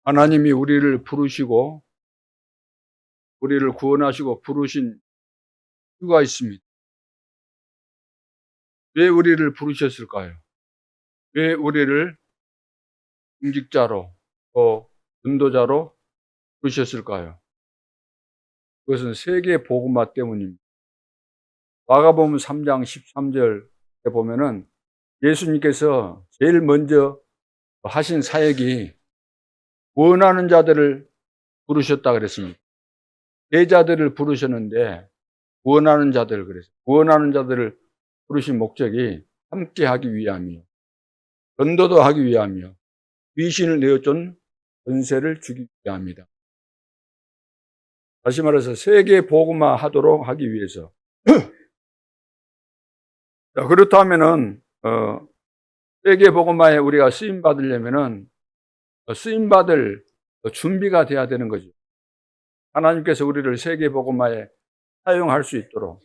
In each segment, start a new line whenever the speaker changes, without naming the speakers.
하나님이 우리를 부르시고 우리를 구원하시고 부르신 이유가 있습니다. 왜 우리를 부르셨을까요? 왜 우리를 중직자로 또 전도자로 부르셨을까요? 그것은 세계 복음화 때문입니다. 마가복음 3장 13절에 보면은 예수님께서 제일 먼저 하신 사역이 원하는 자들을 부르셨다 그랬습니다. 제자들을 부르셨는데 원하는 자들 그랬어요. 원하는 자들을 부르신 목적이 함께 하기 위함이요, 전도도 하기 위함이요, 귀신을 내어쫓은 권세를 주기 위함이다. 다시 말해서 세계 복음화 하도록 하기 위해서. 자, 그렇다면은 세계 복음화에 우리가 쓰임 받으려면은 쓰임 받을 준비가 돼야 되는 거죠. 하나님께서 우리를 세계 복음화에 사용할 수 있도록,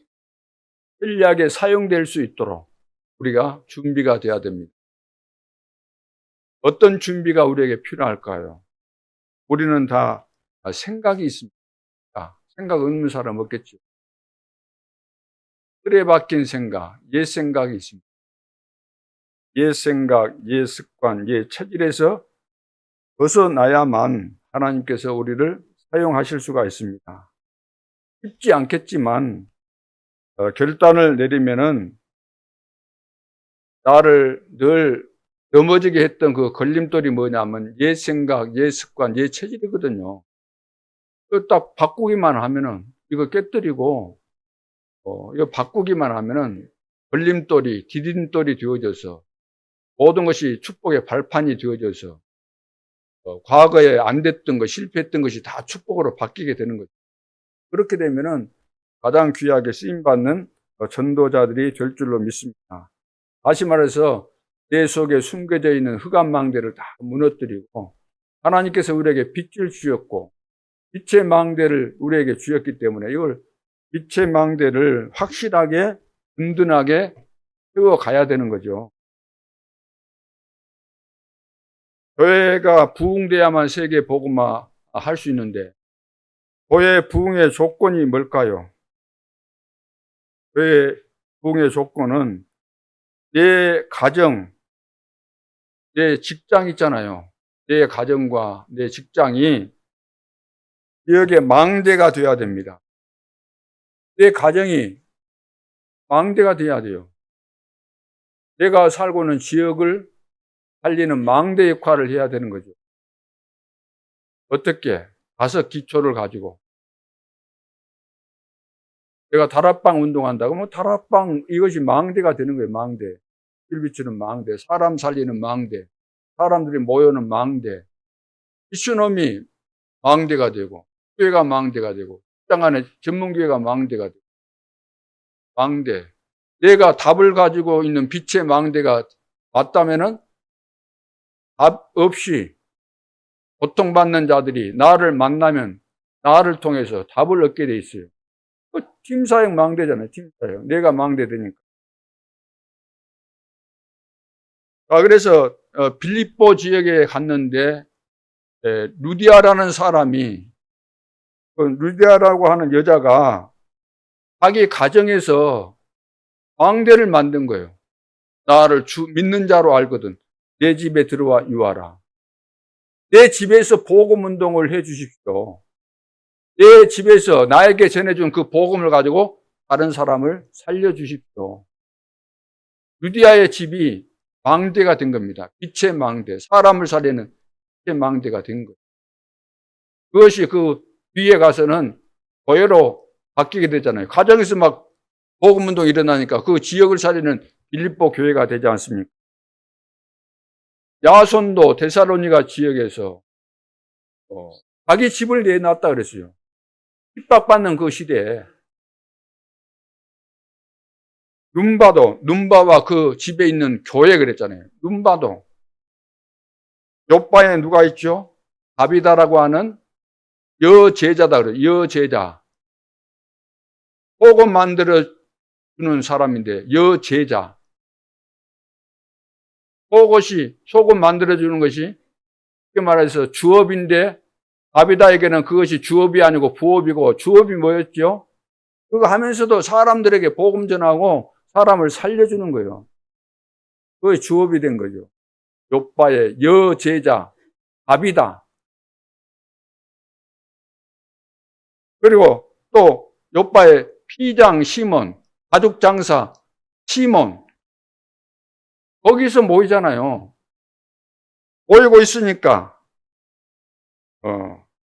편리하게 사용될 수 있도록 우리가 준비가 돼야 됩니다. 어떤 준비가 우리에게 필요할까요? 우리는 다 생각이 있습니다. 생각 없는 사람 없겠죠. 틀에 박힌 생각, 옛 생각이 있습니다. 옛 생각, 옛 습관, 옛 체질에서 벗어나야만 하나님께서 우리를 사용하실 수가 있습니다. 쉽지 않겠지만 결단을 내리면은 나를 늘 넘어지게 했던 그 걸림돌이 뭐냐면 옛 생각, 옛 습관, 옛 체질이거든요. 딱 바꾸기만 하면은 이거 깨뜨리고 이거 바꾸기만 하면은 걸림돌이, 디딤돌이 되어져서 모든 것이 축복의 발판이 되어져서 과거에 안 됐던 것, 실패했던 것이 다 축복으로 바뀌게 되는 거죠. 그렇게 되면은 가장 귀하게 쓰임받는 전도자들이 될 줄로 믿습니다. 다시 말해서 내 속에 숨겨져 있는 흑암 망대를 다 무너뜨리고 하나님께서 우리에게 빛을 주셨고 빛의 망대를 우리에게 주셨기 때문에 이걸 빛의 망대를 확실하게 든든하게 세워가야 되는 거죠. 교회가 부흥돼야만 세계 복음화 할 수 있는데 교회 부흥의 조건이 뭘까요? 교회 부흥의 조건은 내 가정, 내 직장 있잖아요. 내 가정과 내 직장이 지역의 망대가 되어야 됩니다. 내 가정이 망대가 되어야 돼요. 내가 살고 있는 지역을 살리는 망대 역할을 해야 되는 거죠. 어떻게? 5기초를 가지고. 내가 다락방 운동한다고 하면 다락방 이것이 망대가 되는 거예요. 망대. 길 비추는 망대, 사람 살리는 망대, 사람들이 모여는 망대, 미션홈이 망대가 되고 교회가 망대가 되고 직장 안에 전문교회가 망대가 되고 망대. 내가 답을 가지고 있는 빛의 망대가 맞다면은 답 없이 고통받는 자들이 나를 만나면 나를 통해서 답을 얻게 돼 있어요. 팀사역 망대잖아요. 팀사역. 내가 망대 되니까. 그래서 빌립보 지역에 갔는데 루디아라는 사람이 루디아라고 하는 여자가 자기 가정에서 망대를 만든 거예요. 나를 믿는 자로 알거든. 내 집에 들어와 유하라. 내 집에서 복음 운동을 해 주십시오. 내 집에서 나에게 전해준 그 복음을 가지고 다른 사람을 살려주십시오. 루디아의 집이 망대가 된 겁니다. 빛의 망대, 사람을 살리는 빛의 망대가 된 거예요. 그것이 그 뒤에 가서는 교회로 바뀌게 되잖아요. 가정에서 막 복음 운동이 일어나니까 그 지역을 살리는 빌립보 교회가 되지 않습니까? 야손도 데살로니가 지역에서 자기 집을 내놨다 그랬어요. 핍박받는 그 시대에 눈바와 그 집에 있는 교회 그랬잖아요. 눈바도. 요바에 누가 있죠? 다비다라고 하는 여제자다 그래요. 여제자. 복음 만들어 주는 사람인데 여제자. 속옷이 소금 만들어 주는 것이 쉽게 말해서 주업인데 다비다에게는 그것이 주업이 아니고 부업이고, 주업이 뭐였죠? 그거 하면서도 사람들에게 복음 전하고 사람을 살려주는 거예요. 그게 주업이 된 거죠. 욥바의 여제자 다비다. 그리고 또 욥바의 피장 시몬, 가죽 장사 시몬, 거기서 모이잖아요. 모이고 있으니까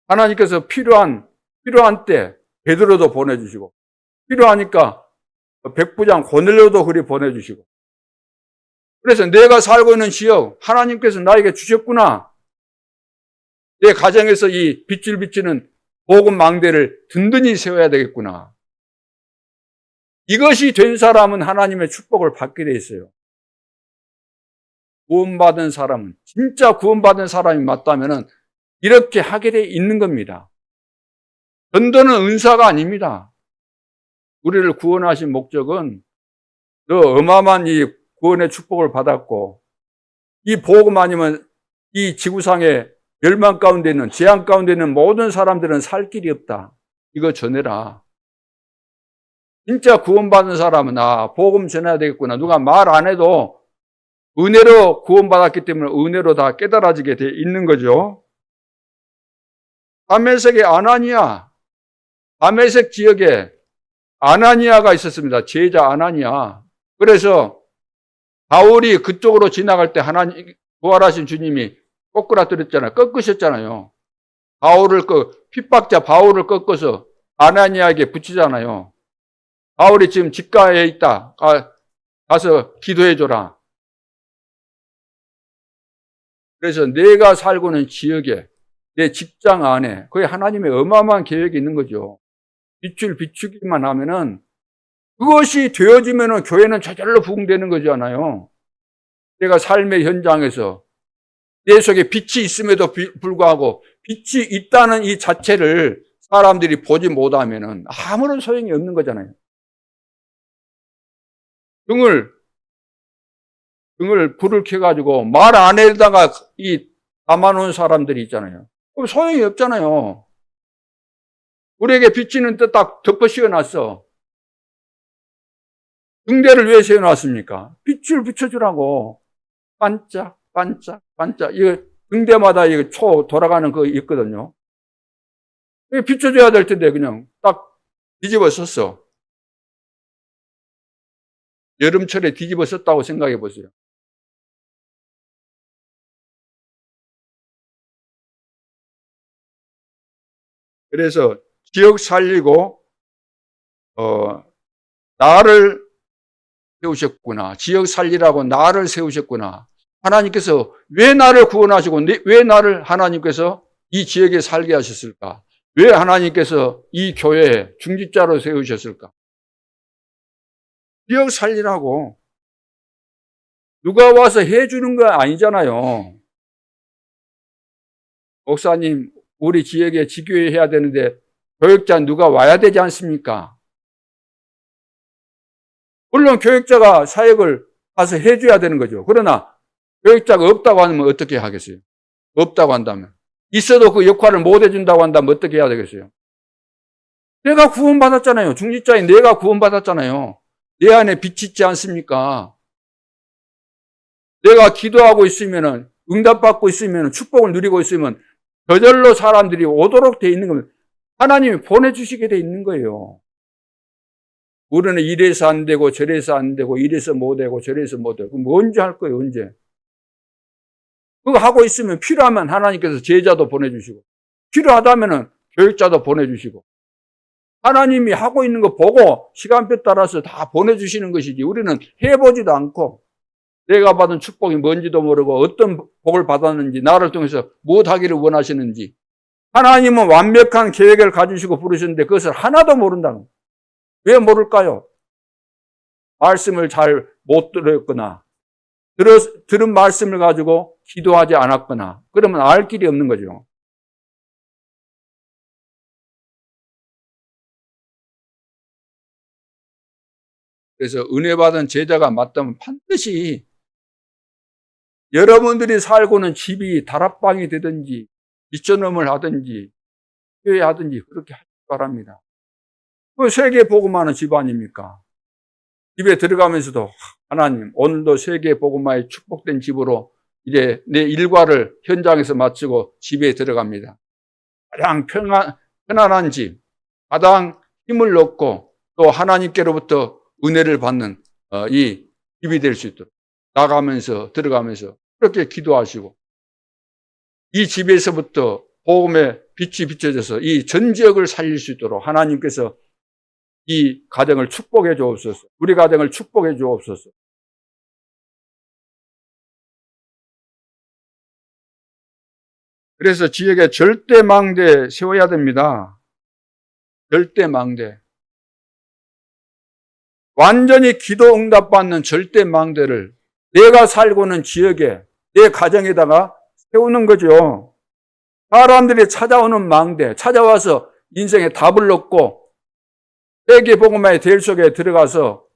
하나님께서 필요한 때 베드로도 보내주시고, 필요하니까 백부장 고넬료도 그리 보내주시고, 그래서 내가 살고 있는 지역 하나님께서 나에게 주셨구나. 내 가정에서 이 빛을 비치는 복음 망대를 든든히 세워야 되겠구나. 이것이 된 사람은 하나님의 축복을 받게 돼 있어요. 구원받은 사람은, 진짜 구원받은 사람이 맞다면 이렇게 하게 돼 있는 겁니다. 전도는 은사가 아닙니다. 우리를 구원하신 목적은 너 어마어마한 이 구원의 축복을 받았고, 이 복음 아니면 이 지구상에 멸망 가운데 있는, 재앙 가운데 있는 모든 사람들은 살 길이 없다. 이거 전해라. 진짜 구원받은 사람은 복음 전해야 되겠구나. 누가 말 안 해도 은혜로 구원받았기 때문에 은혜로 다 깨달아지게 돼 있는 거죠. 다메섹의 아나니아, 다메섹 지역에 아나니아가 있었습니다. 제자 아나니아. 그래서 바울이 그쪽으로 지나갈 때 하나님, 부활하신 주님이 꼬꾸라뜨렸잖아요. 꺾으셨잖아요. 핍박자 바울을 꺾어서 아나니아에게 붙이잖아요. 바울이 지금 집가에 있다. 가서 기도해줘라. 그래서 내가 살고 있는 지역에, 내 직장 안에, 거기 하나님의 어마어마한 계획이 있는 거죠. 빛을 비추기만 하면은, 그것이 되어지면은 교회는 저절로 부흥되는 거잖아요. 내가 삶의 현장에서 내 속에 빛이 있음에도 불구하고 빛이 있다는 이 자체를 사람들이 보지 못하면은 아무런 소용이 없는 거잖아요. 등을 불을 켜가지고 말 안에다가 담아놓은 사람들이 있잖아요. 그럼 소용이 없잖아요. 우리에게 비치는 뜻 딱 덮어 씌워놨어. 등대를 왜 세워놨습니까? 빛을 비춰주라고. 반짝, 반짝, 반짝. 이거 등대마다 이거 돌아가는 거 있거든요. 비춰줘야 될 텐데 그냥 딱 뒤집어 썼어. 여름철에 뒤집어 썼다고 생각해 보세요. 그래서 지역 살리고 나를 세우셨구나. 지역 살리라고 나를 세우셨구나. 하나님께서 왜 나를 구원하시고 왜 나를 하나님께서 이 지역에 살게 하셨을까? 왜 하나님께서 이 교회에 중직자로 세우셨을까? 지역 살리라고. 누가 와서 해주는 거 아니잖아요. 목사님, 우리 지역에 지교회 해야 되는데 교역자 누가 와야 되지 않습니까? 물론 교역자가 사역을 가서 해줘야 되는 거죠. 그러나 교역자가 없다고 하면 어떻게 하겠어요? 없다고 한다면. 있어도 그 역할을 못 해준다고 한다면 어떻게 해야 되겠어요? 내가 구원받았잖아요. 중직자인 내가 구원받았잖아요. 내 안에 빛이 있지 않습니까? 내가 기도하고 있으면, 응답받고 있으면, 축복을 누리고 있으면 저절로 사람들이 오도록 돼 있는 겁니다. 하나님이 보내주시게 돼 있는 거예요. 우리는 이래서 안 되고 저래서 안 되고 이래서 못 되고 저래서 못 되고 그럼 언제 할 거예요? 언제? 그거 하고 있으면 필요하면 하나님께서 제자도 보내주시고 필요하다면 교육자도 보내주시고 하나님이 하고 있는 거 보고 시간표 따라서 다 보내주시는 것이지 우리는 해보지도 않고 내가 받은 축복이 뭔지도 모르고 어떤 복을 받았는지 나를 통해서 무엇하기를 원하시는지 하나님은 완벽한 계획을 가지시고 부르셨는데 그것을 하나도 모른다는 거예요. 왜 모를까요? 말씀을 잘 못 들었거나 들은 말씀을 가지고 기도하지 않았거나 그러면 알 길이 없는 거죠. 그래서 은혜 받은 제자가 맞다면 반드시 여러분들이 살고는 집이 다락방이 되든지 미션홈을 하든지 교회 하든지 그렇게 하시기 바랍니다. 그 세계 복음하는 집 아닙니까? 집에 들어가면서도 하나님 오늘도 세계 복음화의 축복된 집으로 이제 내 일과를 현장에서 마치고 집에 들어갑니다. 가장 편안한 집, 가장 힘을 얻고 또 하나님께로부터 은혜를 받는 이 집이 될 수 있도록 나가면서 들어가면서 그렇게 기도하시고 이 집에서부터 복음의 빛이 비춰져서 이 전 지역을 살릴 수 있도록 하나님께서 이 가정을 축복해 주옵소서. 우리 가정을 축복해 주옵소서. 그래서 지역에 절대 망대 세워야 됩니다. 절대 망대. 완전히 기도 응답받는 절대 망대를 내가 살고 있는 지역에 내 가정에다가 세우는 거죠. 사람들이 찾아오는 망대, 찾아와서 인생에 답을 얻고 세계 복음화의 대열 속에 들어가서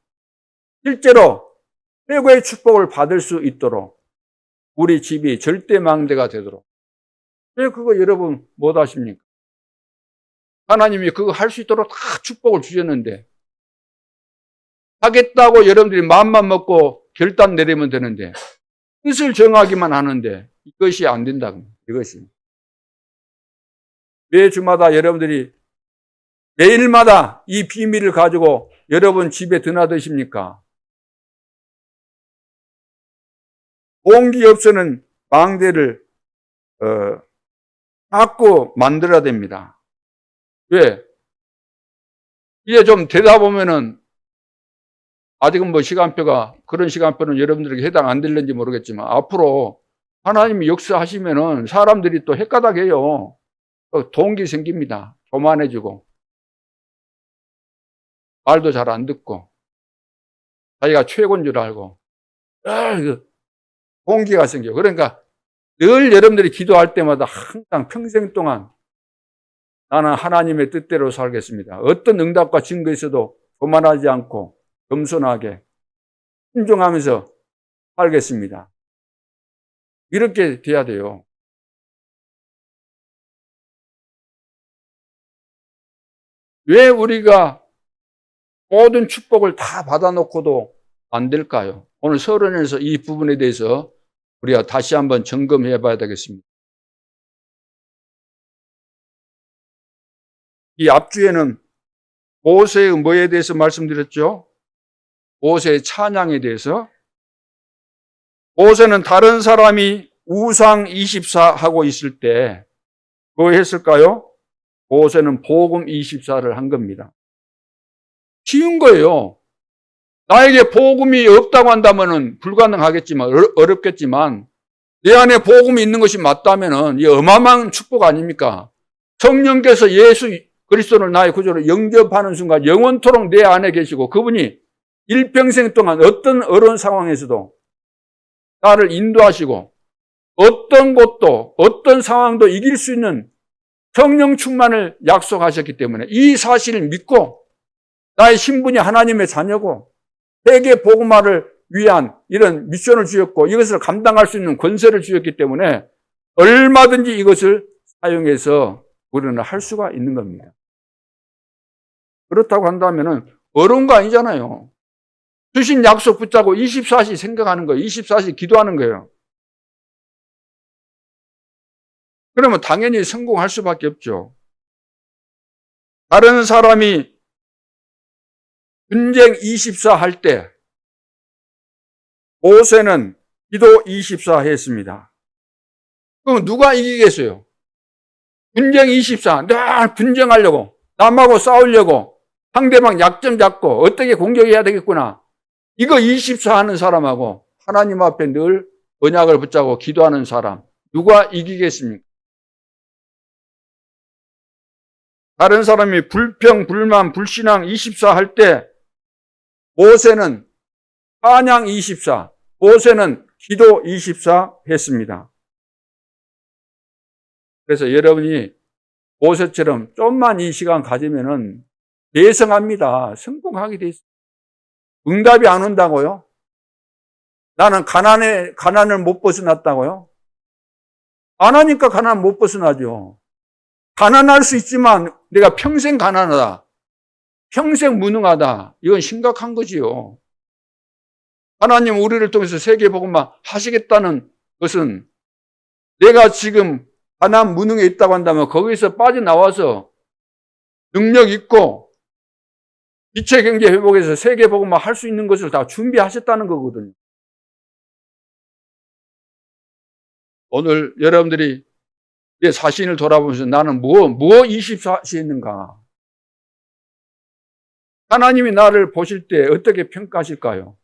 실제로 최고의 축복을 받을 수 있도록 우리 집이 절대 망대가 되도록. 왜 그거 여러분 못 하십니까? 하나님이 그거 할 수 있도록 다 축복을 주셨는데 하겠다고 여러분들이 마음만 먹고 결단 내리면 되는데 뜻을 정하기만 하는데 이것이 안 된다. 이것이. 매주마다 여러분들이 매일마다 이 비밀을 가지고 여러분 집에 드나드십니까? 공기 없이는 망대를 자꾸 만들어야 됩니다. 왜? 이제 좀 되다 보면은 아직은 뭐 시간표가 그런 시간표는 여러분들에게 해당 안 될는지 모르겠지만 앞으로 하나님이 역사하시면은 사람들이 또 헷가닥해요. 또 동기 생깁니다. 교만해지고 말도 잘 안 듣고 자기가 최고인 줄 알고 동기가 생겨. 그러니까 늘 여러분들이 기도할 때마다 항상 평생 동안 나는 하나님의 뜻대로 살겠습니다. 어떤 응답과 증거 있어도 교만하지 않고 겸손하게 순종하면서 살겠습니다. 이렇게 돼야 돼요. 왜 우리가 모든 축복을 다 받아놓고도 안 될까요? 오늘 서론에서 이 부분에 대해서 우리가 다시 한번 점검해 봐야 되겠습니다. 이 앞주에는 모세의 뭐에 대해서 말씀드렸죠? 모세의 찬양에 대해서. 모세는 다른 사람이 우상 24 하고 있을 때 뭐 했을까요? 모세는 복음 24를 한 겁니다. 쉬운 거예요. 나에게 복음이 없다고 한다면 불가능하겠지만, 어렵겠지만, 내 안에 복음이 있는 것이 맞다면, 이 어마어마한 축복 아닙니까? 성령께서 예수 그리스도를 나의 구주로 영접하는 순간 영원토록 내 안에 계시고, 그분이 일평생 동안 어떤 어려운 상황에서도 나를 인도하시고, 어떤 것도, 어떤 상황도 이길 수 있는 성령 충만을 약속하셨기 때문에 이 사실을 믿고 나의 신분이 하나님의 자녀고 세계 복음화를 위한 이런 미션을 주셨고 이것을 감당할 수 있는 권세를 주셨기 때문에 얼마든지 이것을 사용해서 우리는 할 수가 있는 겁니다. 그렇다고 한다면 어려운 거 아니잖아요. 주신 약속 붙잡고 24시 생각하는 거예요. 24시 기도하는 거예요. 그러면 당연히 성공할 수밖에 없죠. 다른 사람이 분쟁 24 할 때 모세는 기도 24 했습니다. 그럼 누가 이기겠어요? 분쟁 24, 늘 분쟁하려고 남하고 싸우려고 상대방 약점 잡고 어떻게 공격해야 되겠구나. 이거 24 하는 사람하고 하나님 앞에 늘 언약을 붙잡고 기도하는 사람 누가 이기겠습니까? 다른 사람이 불평, 불만, 불신앙 24 할 때 모세는 찬양 24, 모세는 기도 24 했습니다. 그래서 여러분이 모세처럼 좀만 이 시간 가지면은 대성합니다. 성공하게 돼 있어요. 응답이 안 온다고요? 나는 가난을 못 벗어났다고요? 안 하니까 가난 못 벗어나죠. 가난할 수 있지만 내가 평생 가난하다, 평생 무능하다, 이건 심각한 거지요. 하나님 우리를 통해서 세계복음화 하시겠다는 것은 내가 지금 가난 무능에 있다고 한다면 거기서 빠져나와서 능력 있고 기체 경제 회복에서 세계복음화 할 수 있는 것을 다 준비하셨다는 거거든요. 오늘 여러분들이 내 자신을 돌아보면서 나는 뭐 24시 했는가? 하나님이 나를 보실 때 어떻게 평가하실까요?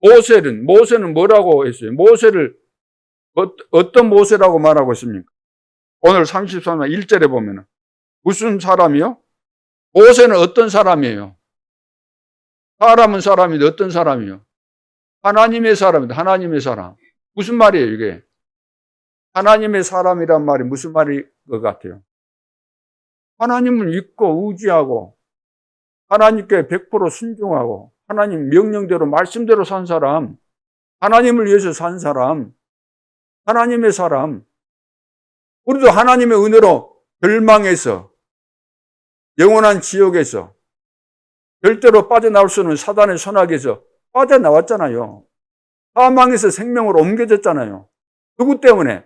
모세는 뭐라고 했어요? 모세를 어떤 모세라고 말하고 있습니까? 오늘 33장 1절에 보면 무슨 사람이요? 모세는 어떤 사람이에요? 사람은 사람인데 어떤 사람이요? 하나님의 사람입니다. 하나님의 사람. 무슨 말이에요, 이게? 하나님의 사람이란 말이 무슨 말일 것 같아요? 하나님을 믿고 의지하고 하나님께 100% 순종하고 하나님 명령대로 말씀대로 산 사람, 하나님을 위해서 산 사람, 하나님의 사람. 우리도 하나님의 은혜로 멸망해서 영원한 지옥에서 절대로 빠져나올 수 없는 사단의 손아귀에서 빠져나왔잖아요. 사망에서 생명으로 옮겨졌잖아요. 누구 때문에?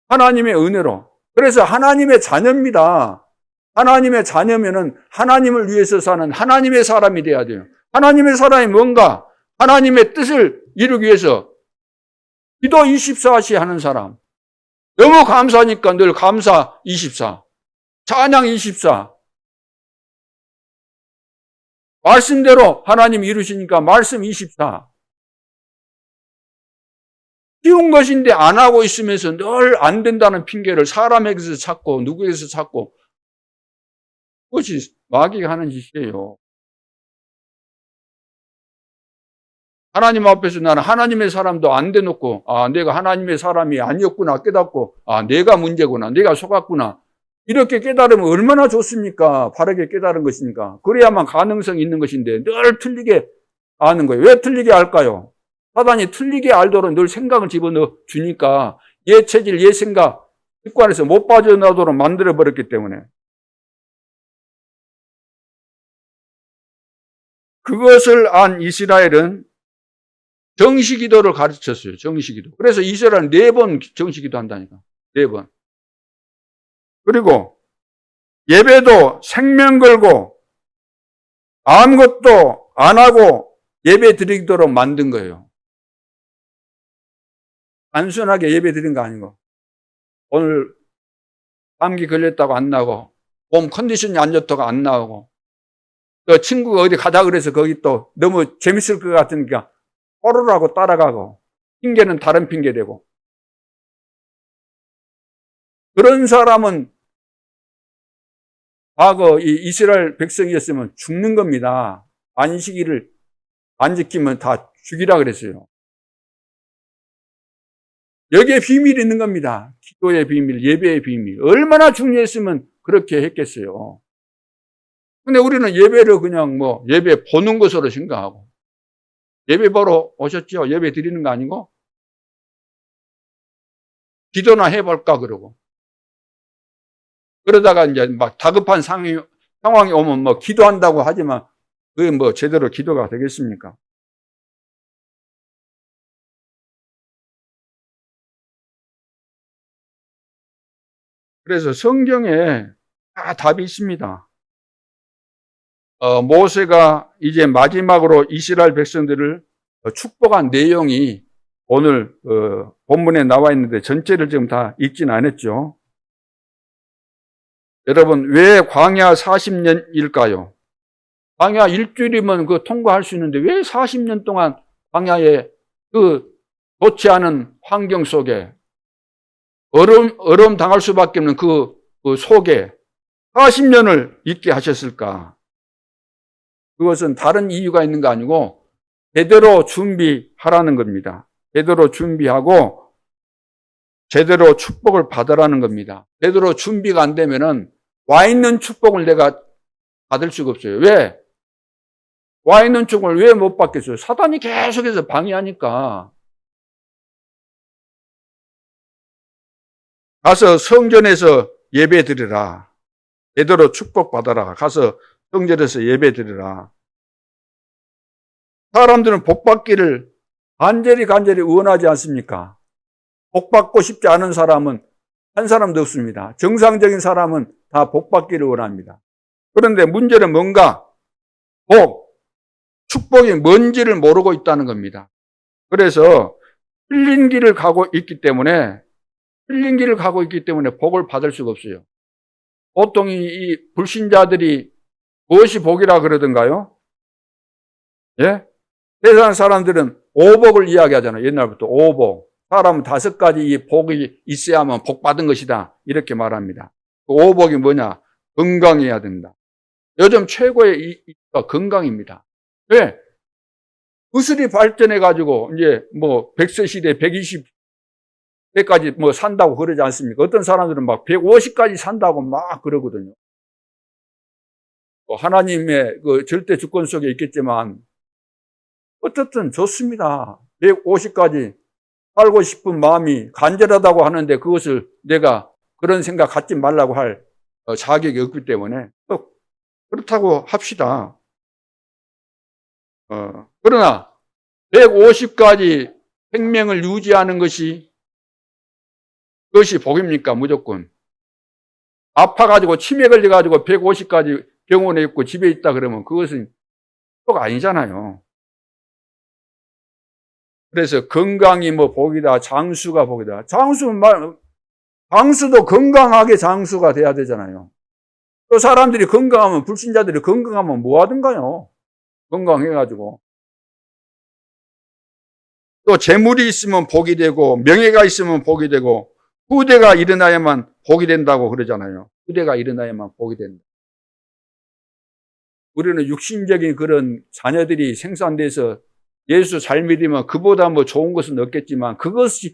하나님의 은혜로. 그래서 하나님의 자녀입니다. 하나님의 자녀면은 하나님을 위해서 사는 하나님의 사람이 돼야 돼요. 하나님의 사람이 뭔가? 하나님의 뜻을 이루기 위해서 기도 24시 하는 사람. 너무 감사하니까 늘 감사 24. 찬양 24. 말씀대로 하나님 이루시니까 말씀 24. 쉬운 것인데 안 하고 있으면서 늘 안 된다는 핑계를 사람에게서 찾고 누구에게서 찾고, 그것이 마귀가 하는 짓이에요. 하나님 앞에서 나는 하나님의 사람도 안 대놓고 내가 하나님의 사람이 아니었구나 깨닫고 내가 문제구나, 내가 속았구나, 이렇게 깨달으면 얼마나 좋습니까? 바르게 깨달은 것이니까. 그래야만 가능성이 있는 것인데 늘 틀리게 아는 거예요. 왜 틀리게 알까요? 사단이 틀리게 알도록 늘 생각을 집어넣어 주니까 얘 체질, 얘 생각, 습관에서 못 빠져나오도록 만들어버렸기 때문에. 그것을 안 이스라엘은 정시기도를 가르쳤어요. 정시기도. 그래서 이스라엘은 4번 정시기도 한다니까. 4번. 그리고 예배도 생명 걸고 아무것도 안 하고 예배 드리도록 만든 거예요. 단순하게 예배 드린 거 아니고, 오늘 감기 걸렸다고 안 나오고 몸 컨디션이 안 좋다고 안 나오고, 또 친구가 어디 가자 그래서 거기 또 너무 재밌을 것 같으니까 오르라고 따라가고, 핑계는 다른 핑계 대고. 그런 사람은 과거 이 이스라엘 백성이었으면 죽는 겁니다. 안식일을 안 지키면 다 죽이라 그랬어요. 여기에 비밀이 있는 겁니다. 기도의 비밀, 예배의 비밀. 얼마나 중요했으면 그렇게 했겠어요. 근데 우리는 예배를 그냥 예배 보는 것으로 생각하고, 예배 보러 오셨죠? 예배 드리는 거 아니고? 기도나 해볼까 그러고. 그러다가 이제 막 다급한 상황이 오면 기도한다고 하지만 그게 제대로 기도가 되겠습니까? 그래서 성경에 다 답이 있습니다. 모세가 이제 마지막으로 이스라엘 백성들을 축복한 내용이 오늘 본문에 나와 있는데 전체를 지금 다 읽지는 않았죠. 여러분, 왜 광야 40년일까요? 광야 일주일이면 통과할 수 있는데 왜 40년 동안 광야에 좋지 않은 환경 속에 얼음 당할 수밖에 없는 그 속에 40년을 있게 하셨을까? 그것은 다른 이유가 있는 거 아니고 제대로 준비하라는 겁니다. 제대로 준비하고 제대로 축복을 받으라는 겁니다. 제대로 준비가 안 되면은 와 있는 축복을 내가 받을 수가 없어요. 왜? 와 있는 축복을 왜 못 받겠어요? 사단이 계속해서 방해하니까. 가서 성전에서 예배 드리라. 제대로 축복받아라. 가서 성전에서 예배 드리라. 사람들은 복 받기를 간절히 원하지 않습니까? 복 받고 싶지 않은 사람은 한 사람도 없습니다. 정상적인 사람은 다 복 받기를 원합니다. 그런데 문제는 뭔가? 축복이 뭔지를 모르고 있다는 겁니다. 그래서 틀린 길을 가고 있기 때문에 복을 받을 수가 없어요. 보통 이 불신자들이 무엇이 복이라 그러던가요? 예? 세상 사람들은 오복을 이야기하잖아요. 옛날부터 오복. 사람은 5가지 이 복이 있어야만 복 받은 것이다. 이렇게 말합니다. 그 오복이 뭐냐? 건강해야 된다. 요즘 최고의 건강입니다. 왜? 의술이 발전해가지고 이제 100세 시대 120세까지 산다고 그러지 않습니까? 어떤 사람들은 막 150까지 산다고 막 그러거든요. 하나님의 그 절대 주권 속에 있겠지만 어쨌든 좋습니다. 150까지 살고 싶은 마음이 간절하다고 하는데 그것을 내가 그런 생각 갖지 말라고 할 자격이 없기 때문에 그렇다고 합시다. 그러나 150까지 생명을 유지하는 그것이 복입니까? 무조건. 아파가지고 치매 걸려가지고 150까지 병원에 있고 집에 있다 그러면 그것은 복 아니잖아요. 그래서 건강이 복이다, 장수가 복이다. 장수도 건강하게 장수가 돼야 되잖아요. 또 사람들이 건강하면, 불신자들이 건강하면 뭐 하든가요? 건강해가지고. 또 재물이 있으면 복이 되고, 명예가 있으면 복이 되고, 후대가 일어나야만 복이 된다고 그러잖아요. 후대가 일어나야만 복이 된다. 우리는 육신적인 그런 자녀들이 생산돼서 예수 잘 믿으면 그보다 좋은 것은 없겠지만 그것이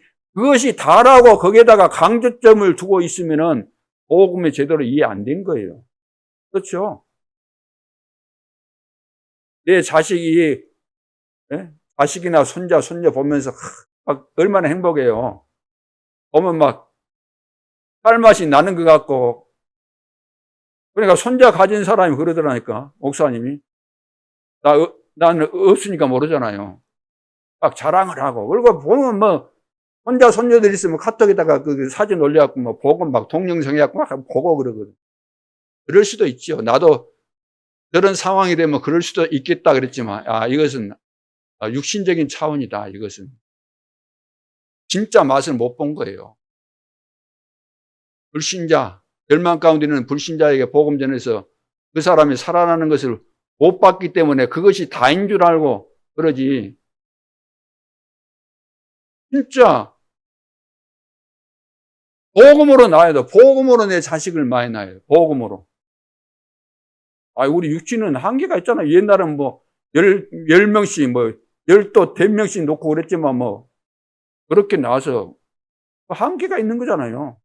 다라고 거기에다가 강조점을 두고 있으면은 복음이 제대로 이해 안 된 거예요. 그렇죠? 내 자식이 자식이나 손자, 손녀 보면서 얼마나 행복해요. 보면 쌀맛이 나는 것 같고. 그러니까 손자 가진 사람이 그러더라니까, 목사님이. 나는 없으니까 모르잖아요. 막 자랑을 하고. 그리고 보면 손자, 손녀들 있으면 카톡에다가 그 사진 올려갖고 복음 동영상 해갖고 보고 그러거든. 그럴 수도 있죠. 나도 저런 상황이 되면 그럴 수도 있겠다 그랬지만, 이것은 육신적인 차원이다, 이것은. 진짜 맛을 못 본 거예요. 불신자, 멸망 가운데 있는 불신자에게 복음 전해서 그 사람이 살아나는 것을 못 봤기 때문에 그것이 다인 줄 알고 그러지. 진짜 복음으로 낳아야 돼. 복음으로 내 자식을 많이 낳아야 돼. 복음으로. 우리 육신은 한계가 있잖아요. 옛날은 10명씩, 10명씩 놓고 그랬지만 그렇게 낳아서 한계가 있는 거잖아요.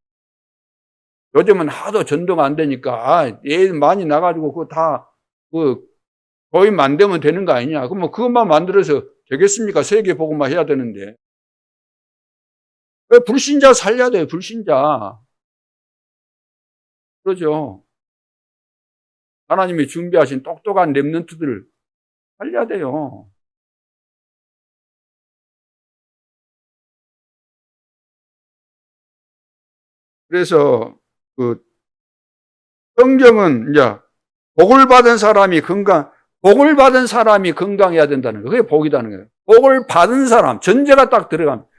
요즘은 하도 전도가 안 되니까, 애 많이 나가지고 그거 다, 도입 안 되면 되는 거 아니냐. 그럼 그것만 만들어서 되겠습니까? 세계 복음화 해야 되는데. 왜 불신자 살려야 돼요, 불신자. 그러죠. 하나님이 준비하신 똑똑한 렘넌트들을 살려야 돼요. 그래서 성경은 이제 복을 받은 사람이 건강해야 된다는 거예요. 그게 복이라는 거예요. 복을 받은 사람, 전제가 딱 들어갑니다.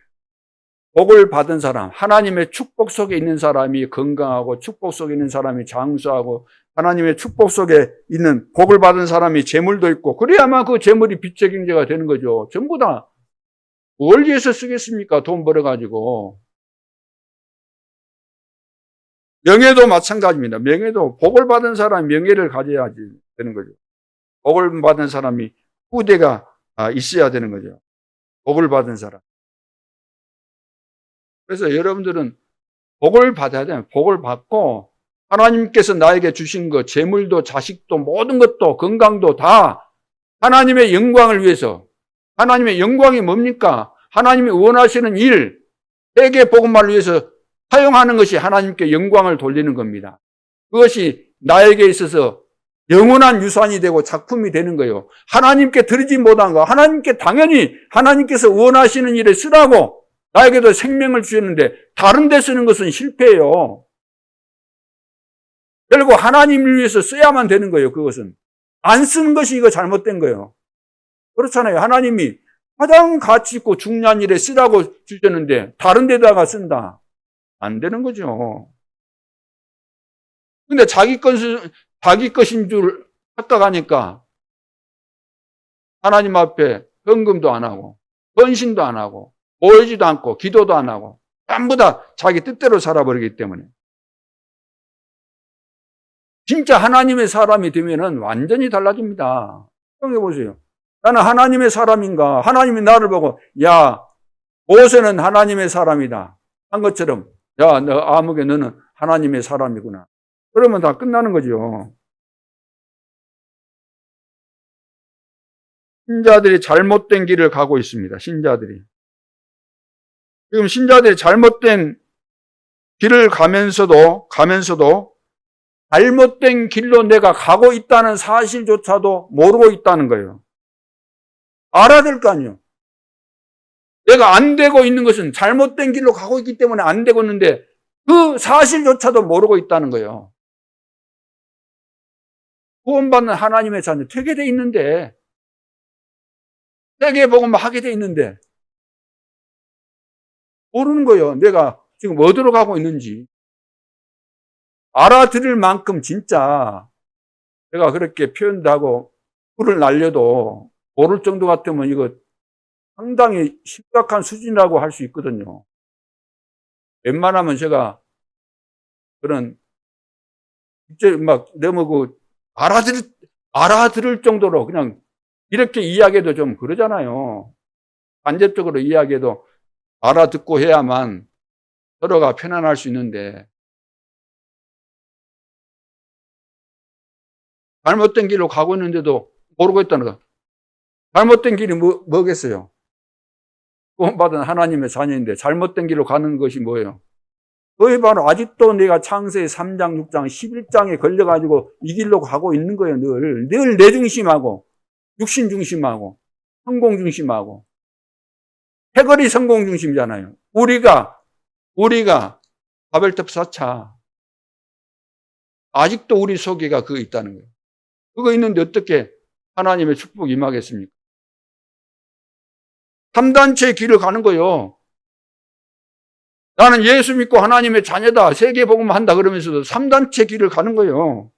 복을 받은 사람, 하나님의 축복 속에 있는 사람이 건강하고, 축복 속에 있는 사람이 장수하고, 하나님의 축복 속에 있는 복을 받은 사람이 재물도 있고, 그래야만 그 재물이 빛의 경제가 되는 거죠. 전부 다 뭘 위해서 쓰겠습니까? 돈 벌어가지고. 명예도 마찬가지입니다. 명예도 복을 받은 사람이 명예를 가져야지 되는 거죠. 복을 받은 사람이 후대가 있어야 되는 거죠. 복을 받은 사람. 그래서 여러분들은 복을 받아야 돼요. 복을 받고 하나님께서 나에게 주신 것, 재물도 자식도 모든 것도 건강도 다 하나님의 영광을 위해서. 하나님의 영광이 뭡니까? 하나님이 원하시는 일, 세계 복음화를 위해서 사용하는 것이 하나님께 영광을 돌리는 겁니다. 그것이 나에게 있어서 영원한 유산이 되고 작품이 되는 거예요. 하나님께 드리지 못한 거, 하나님께 당연히 하나님께서 원하시는 일에 쓰라고 나에게도 생명을 주셨는데 다른 데 쓰는 것은 실패예요. 결국 하나님을 위해서 써야만 되는 거예요. 그것은 안 쓰는 것이 이거 잘못된 거예요. 그렇잖아요. 하나님이 가장 가치 있고 중요한 일에 쓰라고 주셨는데 다른 데다가 쓴다. 안 되는 거죠. 근데 자기 것인 줄 착각하니까 하나님 앞에 헌금도 안 하고 헌신도 안 하고 모이지도 않고 기도도 안 하고 전부 다 자기 뜻대로 살아버리기 때문에 진짜 하나님의 사람이 되면은 완전히 달라집니다. 생각해 보세요. 나는 하나님의 사람인가? 하나님이 나를 보고 야, 모세는 하나님의 사람이다 한 것처럼 야, 너 아무개 너는 하나님의 사람이구나. 그러면 다 끝나는 거죠. 신자들이 잘못된 길을 가고 있습니다. 신자들이. 지금 신자들이 잘못된 길을 가면서도 잘못된 길로 내가 가고 있다는 사실조차도 모르고 있다는 거예요. 알아야 될 거 아니에요. 내가 안 되고 있는 것은 잘못된 길로 가고 있기 때문에 안 되고 있는데 그 사실조차도 모르고 있다는 거예요. 구원받는 하나님의 자녀 되게 돼 있는데 세계 복음을 하게 돼 있는데 모르는 거예요. 내가 지금 어디로 가고 있는지. 알아들을 만큼 진짜 내가 그렇게 표현도 하고 불을 날려도 모를 정도 같으면 이거 상당히 심각한 수준이라고 할 수 있거든요. 웬만하면 제가 그런 이제 막 너무 그 알아들을 정도로 그냥 이렇게 이야기해도 좀 그러잖아요. 간접적으로 이야기해도 알아듣고 해야만 서로가 편안할 수 있는데 잘못된 길로 가고 있는데도 모르고 있다는 거. 잘못된 길이 뭐겠어요? 구원받은 하나님의 자녀인데 잘못된 길로 가는 것이 뭐예요? 그게 바로 아직도 내가 창세기 3장, 6장, 11장에 걸려가지고 이 길로 가고 있는 거예요. 늘 내 중심하고 육신 중심하고 성공 중심하고 해거리 성공 중심이잖아요. 우리가 바벨탑 4차 아직도 우리 속에가 그거 있다는 거예요. 그거 있는데 어떻게 하나님의 축복이 임하겠습니까? 3단체의 길을 가는 거예요. 나는 예수 믿고 하나님의 자녀다. 세계 복음을 한다 그러면서도 3단체 길을 가는 거예요.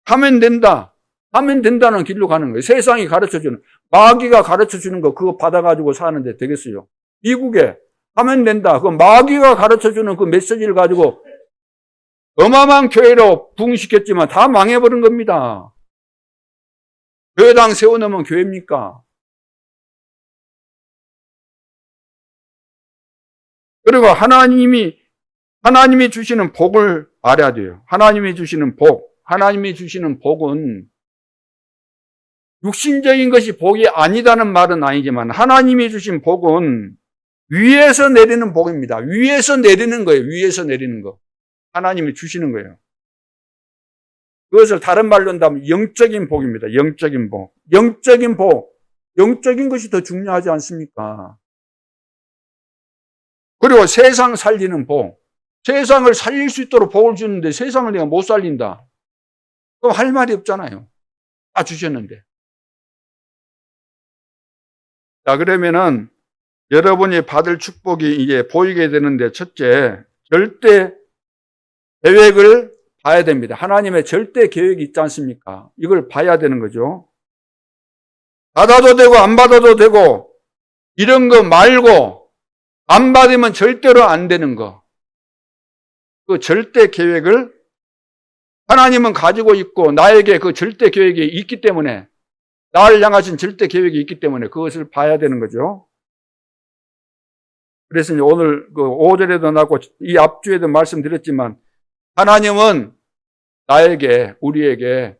하면 된다. 하면 된다는 길로 가는 거예요. 세상이 가르쳐주는, 마귀가 가르쳐주는 거 그거 받아가지고 사는데 되겠어요. 미국에 하면 된다. 그 마귀가 가르쳐주는 그 메시지를 가지고 어마어마한 교회로 부흥시켰지만 다 망해버린 겁니다. 교회당 세워놓으면 교회입니까? 그리고 하나님이 주시는 복을 알아야 돼요. 하나님이 주시는 복은 육신적인 것이 복이 아니다는 말은 아니지만 하나님이 주신 복은 위에서 내리는 복입니다. 위에서 내리는 거예요. 위에서 내리는 거. 하나님이 주시는 거예요. 그것을 다른 말로 한다면 영적인 복입니다. 영적인 복. 영적인 것이 더 중요하지 않습니까? 그리고 세상 살리는 복. 세상을 살릴 수 있도록 복을 주는데 세상을 내가 못 살린다. 그럼 할 말이 없잖아요. 다 주셨는데. 자, 그러면은 여러분이 받을 축복이 이제 보이게 되는데 첫째, 절대 계획을 봐야 됩니다. 하나님의 절대 계획이 있지 않습니까? 이걸 봐야 되는 거죠. 받아도 되고 안 받아도 되고 이런 거 말고 안 받으면 절대로 안 되는 거. 그 절대 계획을 하나님은 가지고 있고 나에게 그 절대 계획이 있기 때문에 나를 향하신 절대 계획이 있기 때문에 그것을 봐야 되는 거죠. 그래서 오늘 그 5절에도 나고 이 앞주에도 말씀드렸지만 하나님은 우리에게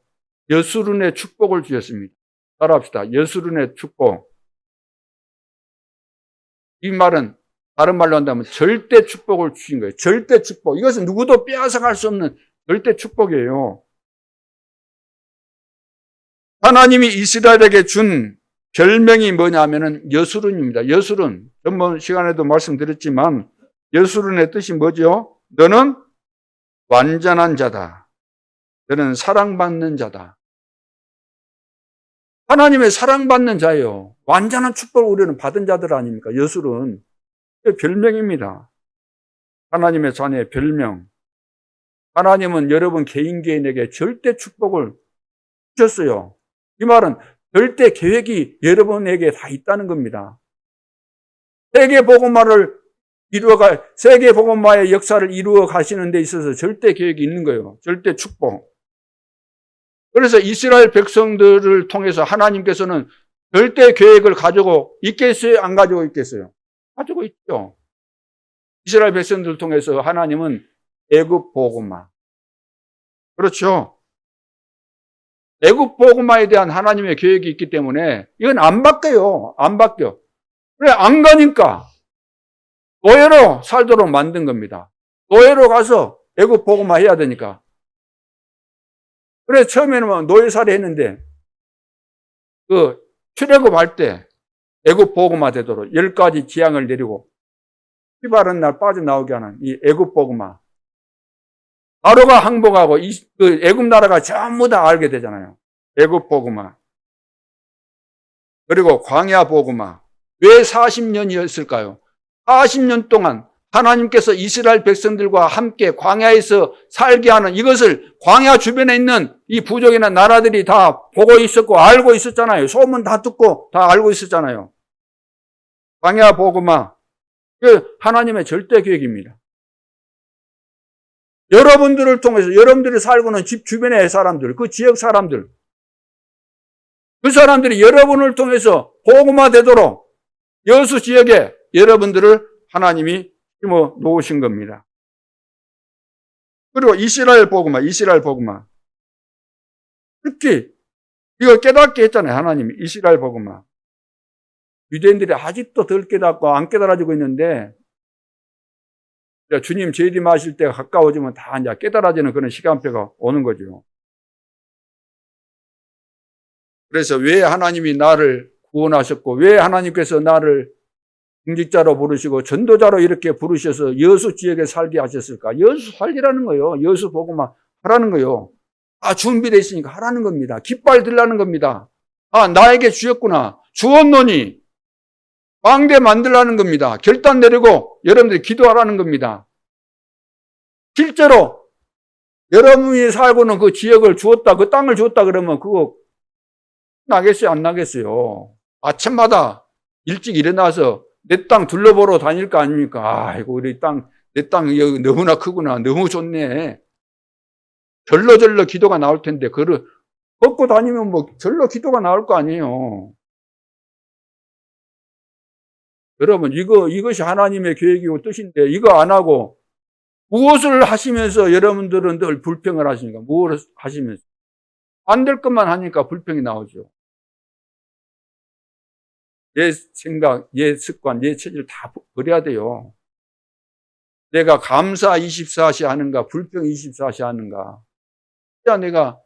여수론의 축복을 주셨습니다. 따라합시다. 여수론의 축복. 이 말은 다른 말로 한다면 절대 축복을 주신 거예요. 절대 축복. 이것은 누구도 빼앗아갈 수 없는 절대 축복이에요. 하나님이 이스라엘에게 준 별명이 뭐냐면은 여수론입니다. 여수론. 전번 시간에도 말씀드렸지만 여수론의 뜻이 뭐죠? 너는 완전한 자다. 너는 사랑받는 자다. 하나님의 사랑받는 자예요. 완전한 축복을 우리는 받은 자들 아닙니까? 여수론. 별명입니다. 하나님의 자녀의 별명. 하나님은 여러분 개인에게 절대 축복을 주셨어요. 이 말은 절대 계획이 여러분에게 다 있다는 겁니다. 세계 복음화의 역사를 이루어 가시는 데 있어서 절대 계획이 있는 거예요. 절대 축복. 그래서 이스라엘 백성들을 통해서 하나님께서는 절대 계획을 가지고 있겠어요? 안 가지고 있겠어요? 가지고 있죠. 이스라엘 백성들을 통해서 하나님은 애굽 복음화. 그렇죠. 애굽 복음화에 대한 하나님의 계획이 있기 때문에 이건 안 바뀌어요. 안 바뀌어. 그래, 안 가니까 노예로 살도록 만든 겁니다. 노예로 가서 애굽 복음화 해야 되니까. 그래, 처음에는 노예살이 했는데 출애굽할 때 애굽 복음화 되도록 10가지 지향을 내리고 피 바른 날 빠져나오게 하는 이 애굽 복음화. 바로가 항복하고 애굽 나라가 전부 다 알게 되잖아요. 애굽 복음화. 그리고 광야 복음화. 왜 40년이었을까요? 40년 동안 하나님께서 이스라엘 백성들과 함께 광야에서 살게 하는 이것을 광야 주변에 있는 이 부족이나 나라들이 다 보고 있었고 알고 있었잖아요. 소문 다 듣고 다 알고 있었잖아요. 광야 복음화. 하나님의 절대 계획입니다. 여러분들을 통해서 여러분들이 살고 있는 집 주변의 사람들, 그 지역 사람들, 그 사람들이 여러분을 통해서 복음화 되도록 여수 지역에 여러분들을 하나님이 심어 놓으신 겁니다. 그리고 이스라엘 복음화. 특히 이거 깨닫게 했잖아요. 하나님이 이스라엘 복음화. 유대인들이 아직도 덜 깨닫고 안 깨달아지고 있는데 주님 재림하실 때가 가까워지면 다 이제 깨달아지는 그런 시간표가 오는 거죠. 그래서 왜 하나님이 나를 구원하셨고 왜 하나님께서 나를 공직자로 부르시고 전도자로 이렇게 부르셔서 여수 지역에 살게 하셨을까? 여수 살리라는 거예요. 여수 복음화 하라는 거예요. 준비되어 있으니까 하라는 겁니다. 깃발 들라는 겁니다. 나에게 주셨구나. 주었노니 광대 만들라는 겁니다. 결단 내리고 여러분들이 기도하라는 겁니다. 실제로 여러분이 살고 있는 그 지역을 주었다, 그 땅을 주었다 그러면 그거 나겠어요? 안 나겠어요? 아침마다 일찍 일어나서 내 땅 둘러보러 다닐 거 아닙니까? 아이고, 우리 땅, 내 땅 여기 너무나 크구나. 너무 좋네. 절로 기도가 나올 텐데, 그걸 걷고 다니면 절로 기도가 나올 거 아니에요. 여러분, 이것이 하나님의 계획이고 뜻인데, 이거 안 하고, 무엇을 하시면서 여러분들은 늘 불평을 하십니까? 무엇을 하시면서? 안 될 것만 하니까 불평이 나오죠. 내 생각, 내 습관, 내 체질 다 버려야 돼요. 내가 감사 24시 하는가, 불평 24시 하는가. 진짜 내가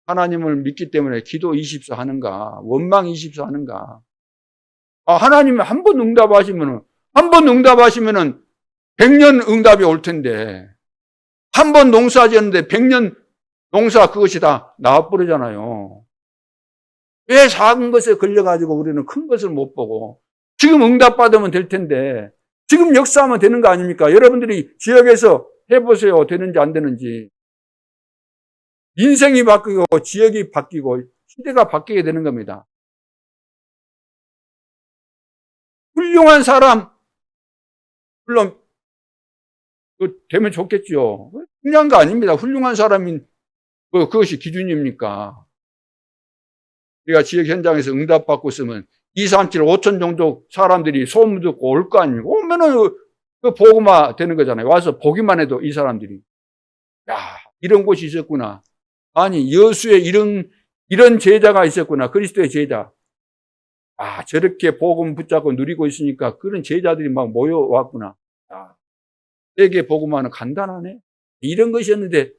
하나님을 믿기 때문에 기도 24 하는가, 원망 24 하는가. 하나님이 한 번 응답하시면은 100년 응답이 올 텐데, 한 번 농사 지었는데 100년 농사 그것이 다 나와버리잖아요. 왜 작은 것에 걸려가지고 우리는 큰 것을 못 보고, 지금 응답받으면 될 텐데, 지금 역사하면 되는 거 아닙니까? 여러분들이 지역에서 해보세요. 되는지 안 되는지. 인생이 바뀌고, 지역이 바뀌고, 시대가 바뀌게 되는 겁니다. 훌륭한 사람, 물론, 되면 좋겠죠. 중요한 거 아닙니다. 훌륭한 사람인, 그것이 기준입니까? 우리가 지역 현장에서 응답받고 있으면 2, 3, 7, 5천 정도 사람들이 소문 듣고 올 거 아닙니까? 오면은 그 복음화 되는 거잖아요. 와서 보기만 해도 이 사람들이, 야, 이런 곳이 있었구나. 아니, 여수에 이런 제자가 있었구나. 그리스도의 제자. 아, 저렇게 복음 붙잡고 누리고 있으니까 그런 제자들이 막 모여왔구나. 아, 세계 복음화는 간단하네. 이런 것이었는데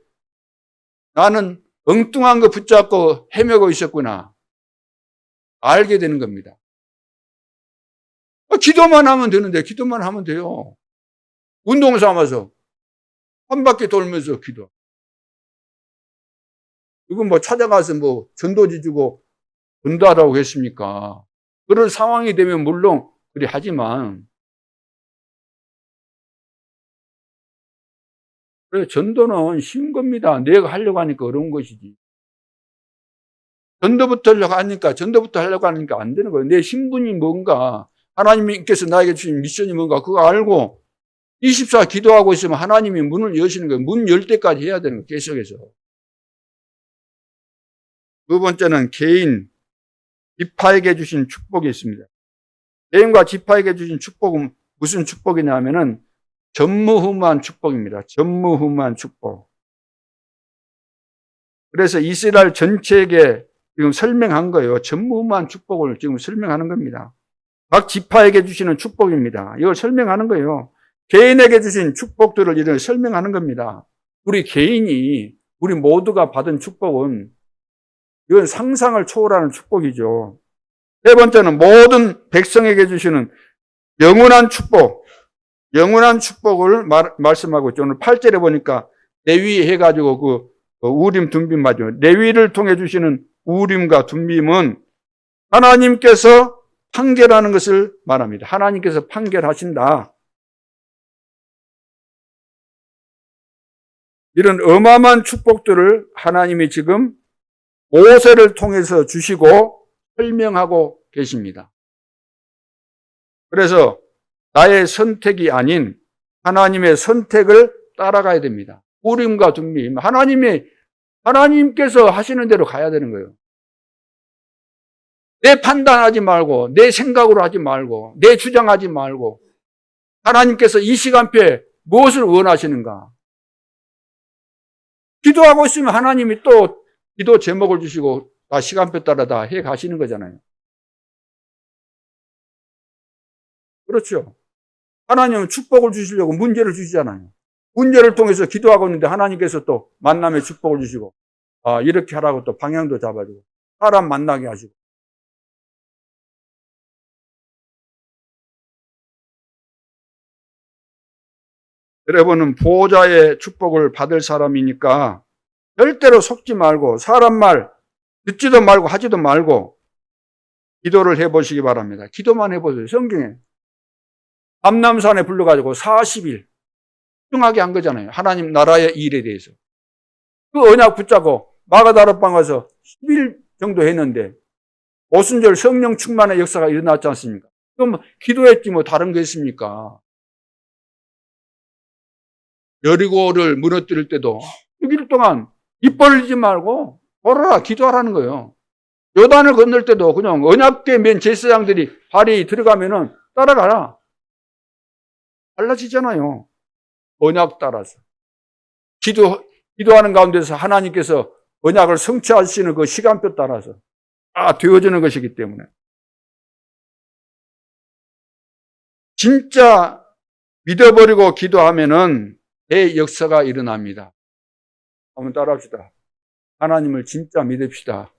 나는 엉뚱한 거 붙잡고 헤매고 있었구나. 알게 되는 겁니다. 기도만 하면 되는데, 기도만 하면 돼요. 운동 삼아서 한 바퀴 돌면서 기도. 이건 뭐 찾아가서 뭐 전도지 주고 전도하라고 했습니까? 그런 상황이 되면 물론 그리 하지만, 그래, 전도는 쉬운 겁니다. 내가 하려고 하니까 어려운 것이지. 전도부터 하려고 하니까 안 되는 거예요. 내 신분이 뭔가, 하나님께서 나에게 주신 미션이 뭔가, 그거 알고 24 기도하고 있으면 하나님이 문을 여시는 거예요. 문 열 때까지 해야 되는 거예요. 계속해서. 두 번째는 개인, 지파에게 주신 축복이 있습니다. 개인과 지파에게 주신 축복은 무슨 축복이냐면은 전무후무한 축복입니다. 전무후무한 축복. 그래서 이스라엘 전체에게 지금 설명한 거예요. 전무후무한 축복을 지금 설명하는 겁니다. 각 지파에게 주시는 축복입니다. 이걸 설명하는 거예요. 개인에게 주신 축복들을 이런 설명하는 겁니다. 우리 개인이, 우리 모두가 받은 축복은 이건 상상을 초월하는 축복이죠. 세 번째는 모든 백성에게 주시는 영원한 축복, 영원한 축복을 말씀하고 있죠. 오늘 8절에 보니까 레위 해가지고 그 우림 둠빔 맞죠. 레위를 통해 주시는 우림과 둠빔은 하나님께서 판결하는 것을 말합니다. 하나님께서 판결하신다. 이런 어마어마한 축복들을 하나님이 지금 모세를 통해서 주시고 설명하고 계십니다. 그래서 나의 선택이 아닌 하나님의 선택을 따라가야 됩니다. 우림과 둠빔. 하나님께서 하시는 대로 가야 되는 거예요. 내 판단하지 말고, 내 생각으로 하지 말고, 내 주장하지 말고, 하나님께서 이 시간표에 무엇을 원하시는가? 기도하고 있으면 하나님이 또 기도 제목을 주시고 다 시간표 따라 다 해 가시는 거잖아요. 그렇죠. 하나님은 축복을 주시려고 문제를 주시잖아요. 문제를 통해서 기도하고 있는데 하나님께서 또 만남의 축복을 주시고, 이렇게 하라고 또 방향도 잡아주고, 사람 만나게 하시고. 여러분은 보호자의 축복을 받을 사람이니까 절대로 속지 말고, 사람 말 듣지도 말고 하지도 말고 기도를 해보시기 바랍니다. 기도만 해보세요. 성경에 감람산에 불러가지고 40일 집중하게 한 거잖아요. 하나님 나라의 일에 대해서. 그 언약 붙잡고 마가다락방 가서 10일 정도 했는데 오순절 성령 충만의 역사가 일어났지 않습니까? 그럼 기도했지 뭐 다른 게 있습니까? 여리고를 무너뜨릴 때도 6일 동안 입 벌리지 말고 걸어라, 기도하라는 거예요. 요단을 건널 때도 그냥 언약궤 맨 제사장들이 발이 들어가면은 따라가라. 달라지잖아요. 언약 따라서. 기도하는 가운데서 하나님께서 언약을 성취하시는 그 시간표 따라서 되어지는 것이기 때문에. 진짜 믿어버리고 기도하면은 대역사가 일어납니다. 한번 따라합시다. 하나님을 진짜 믿읍시다.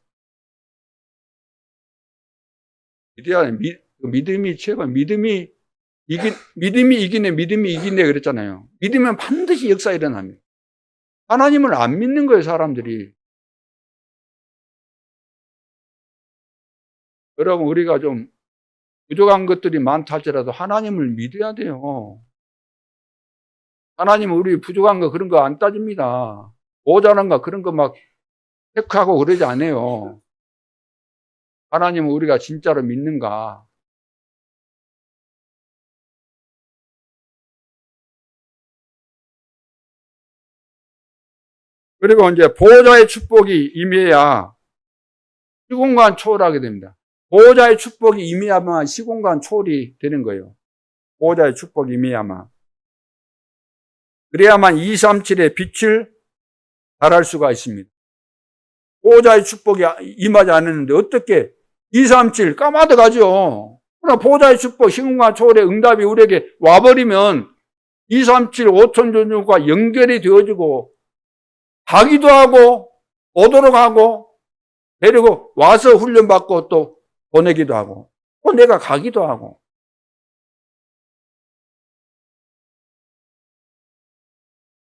믿음이 최고. 믿음이 이기네 그랬잖아요. 믿으면 반드시 역사 일어납니다. 하나님을 안 믿는 거예요, 사람들이. 여러분, 우리가 좀 부족한 것들이 많다 할지라도 하나님을 믿어야 돼요. 하나님은 우리 부족한 거 그런 거 안 따집니다. 모자란 거 그런 거 막 체크하고 그러지 않아요. 하나님은 우리가 진짜로 믿는가. 그리고 이제 보호자의 축복이 임해야 시공간 초월하게 됩니다. 보호자의 축복이 임해야만 시공간 초월이 되는 거예요. 보호자의 축복이 임해야만. 그래야만 237의 빛을 달할 수가 있습니다. 보호자의 축복이 임하지 않았는데 어떻게 237 까마득 하죠. 그러나 보호자의 축복, 시금과 초월의 응답이 우리에게 와버리면 237 5천전주과 연결이 되어지고 가기도 하고 오도록 하고 데리고 와서 훈련받고 또 보내기도 하고 또 내가 가기도 하고.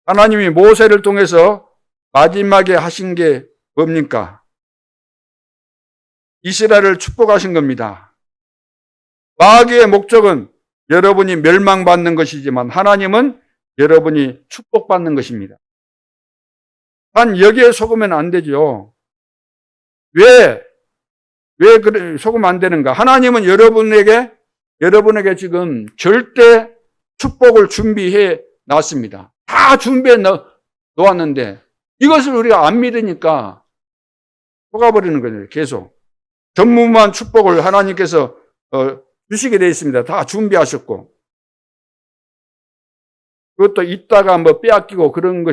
하나님이 모세를 통해서 마지막에 하신 게 뭡니까? 이스라엘을 축복하신 겁니다. 마귀의 목적은 여러분이 멸망받는 것이지만 하나님은 여러분이 축복받는 것입니다. 단 여기에 속으면 안 되죠. 왜 속으면 안 되는가? 하나님은 여러분에게 지금 절대 축복을 준비해 놨습니다. 다 준비해 놓았는데 이것을 우리가 안 믿으니까 속아버리는 거예요. 계속. 전무후무한 축복을 하나님께서 주시게 되어 있습니다. 다 준비하셨고. 그것도 있다가 뭐 빼앗기고 그런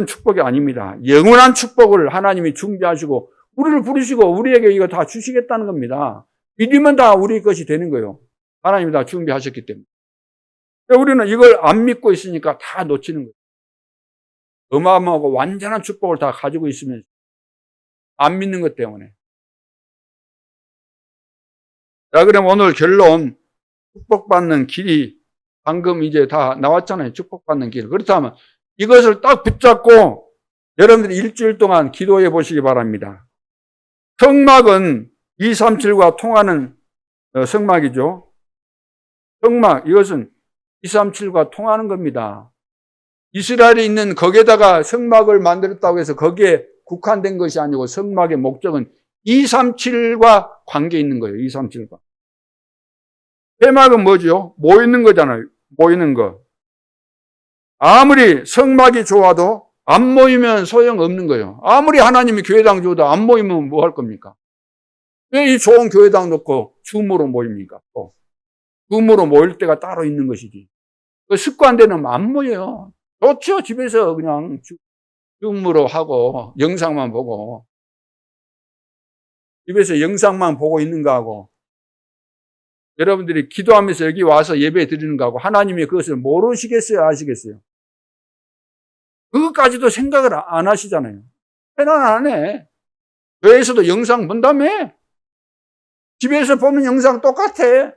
축복이 아닙니다. 영원한 축복을 하나님이 준비하시고 우리를 부르시고 우리에게 이거 다 주시겠다는 겁니다. 믿으면 다 우리 것이 되는 거예요. 하나님이 다 준비하셨기 때문에. 우리는 이걸 안 믿고 있으니까 다 놓치는 거예요. 어마어마하고 완전한 축복을 다 가지고 있으면 안 믿는 것 때문에. 자, 그럼 오늘 결론, 축복받는 길이 방금 이제 다 나왔잖아요. 축복받는 길. 그렇다면 이것을 딱 붙잡고 여러분들이 일주일 동안 기도해 보시기 바랍니다. 성막은 237과 통하는 성막이죠. 성막, 이것은 237과 통하는 겁니다. 이스라엘이 있는 거기에다가 성막을 만들었다고 해서 거기에 국한된 것이 아니고 성막의 목적은 237과 관계 있는 거예요. 237과. 회막은 뭐죠? 모이는 거잖아요. 모이는 거. 아무리 성막이 좋아도 안 모이면 소용없는 거예요. 아무리 하나님이 교회당 줘도 안 모이면 뭐 할 겁니까? 왜 이 좋은 교회당 놓고 줌으로 모입니까? 또 줌으로 모일 때가 따로 있는 것이지. 그 습관되면 안 모여요. 좋죠. 집에서 그냥 줌으로 하고 영상만 보고 집에서 영상만 보고 있는 거하고 여러분들이 기도하면서 여기 와서 예배 드리는 거하고 하나님이 그것을 모르시겠어요? 아시겠어요? 그것까지도 생각을 안 하시잖아요. 편안 안 해. 교회에서도 영상 본다며? 집에서 보는 영상 똑같아.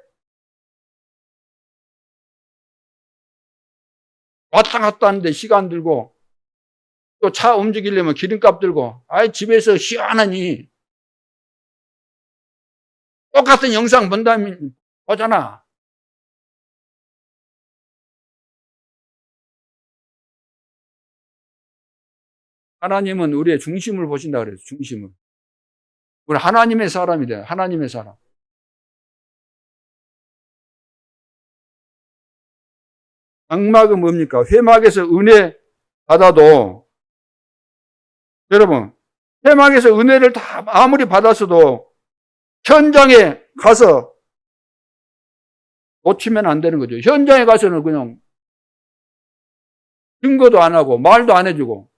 왔다 갔다 하는데 시간 들고 또 차 움직이려면 기름값 들고 집에서 시원하니 똑같은 영상 본다면 보잖아. 하나님은 우리의 중심을 보신다 그래서 중심을. 우리 하나님의 사람이 돼요. 하나님의 사람. 장막은 뭡니까? 회막에서 은혜 받아도 여러분 회막에서 은혜를 다 아무리 받았어도 현장에 가서 놓치면 안 되는 거죠. 현장에 가서는 그냥 증거도 안 하고 말도 안 해주고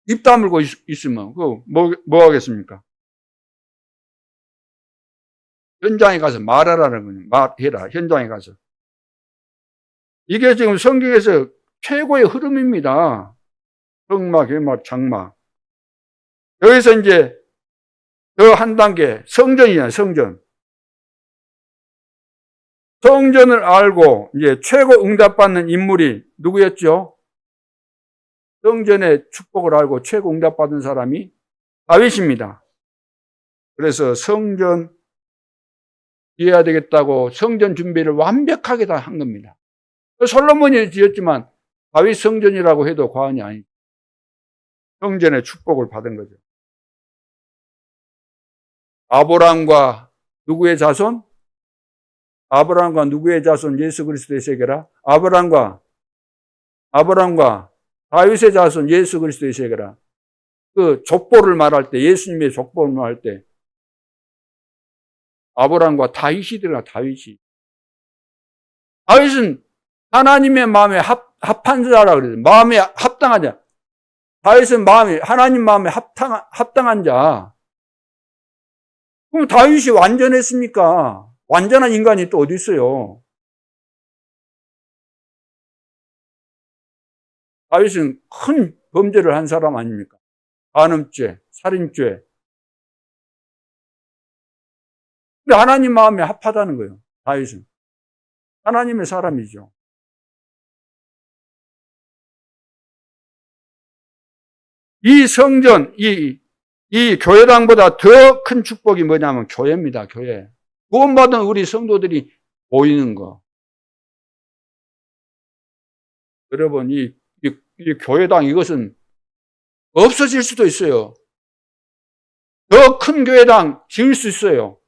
입 다물고 있으면 그거 뭐 하겠습니까? 현장에 가서 말하라는 거예요. 말해라. 현장에 가서. 이게 지금 성경에서 최고의 흐름입니다. 성막, 회막, 장막. 여기서 이제 더 한 단계 성전이잖아요. 성전. 성전을 알고 이제 최고 응답받는 인물이 누구였죠? 성전의 축복을 알고 최고 응답받은 사람이 다윗입니다. 그래서 성전 지어야 되겠다고 성전 준비를 완벽하게 다 한 겁니다. 솔로몬이 지었지만 다윗 성전이라고 해도 과언이 아니죠. 성전의 축복을 받은 거죠. 아브라함과 누구의 자손? 아브라함과 누구의 자손? 예수 그리스도의 세계라. 아브라함과 다윗의 자손 예수 그리스도의 세계라. 그 족보를 말할 때 예수님의 족보를 말할 때 아브라함과 다윗이 들어가. 다윗은 하나님의 마음에 합한 자라 그래요. 마음에 합당하자. 다윗은 마음이, 하나님 마음에 합당한 자. 그럼 다윗이 완전했습니까? 완전한 인간이 또 어디 있어요? 다윗은 큰 범죄를 한 사람 아닙니까? 간음죄, 살인죄. 근데 하나님 마음에 합하다는 거예요. 다윗은. 하나님의 사람이죠. 이 성전, 이 교회당보다 더 큰 축복이 뭐냐면 교회입니다. 교회. 구원받은 우리 성도들이 보이는 거. 여러분, 이 교회당 이것은 없어질 수도 있어요. 더 큰 교회당 지을 수 있어요.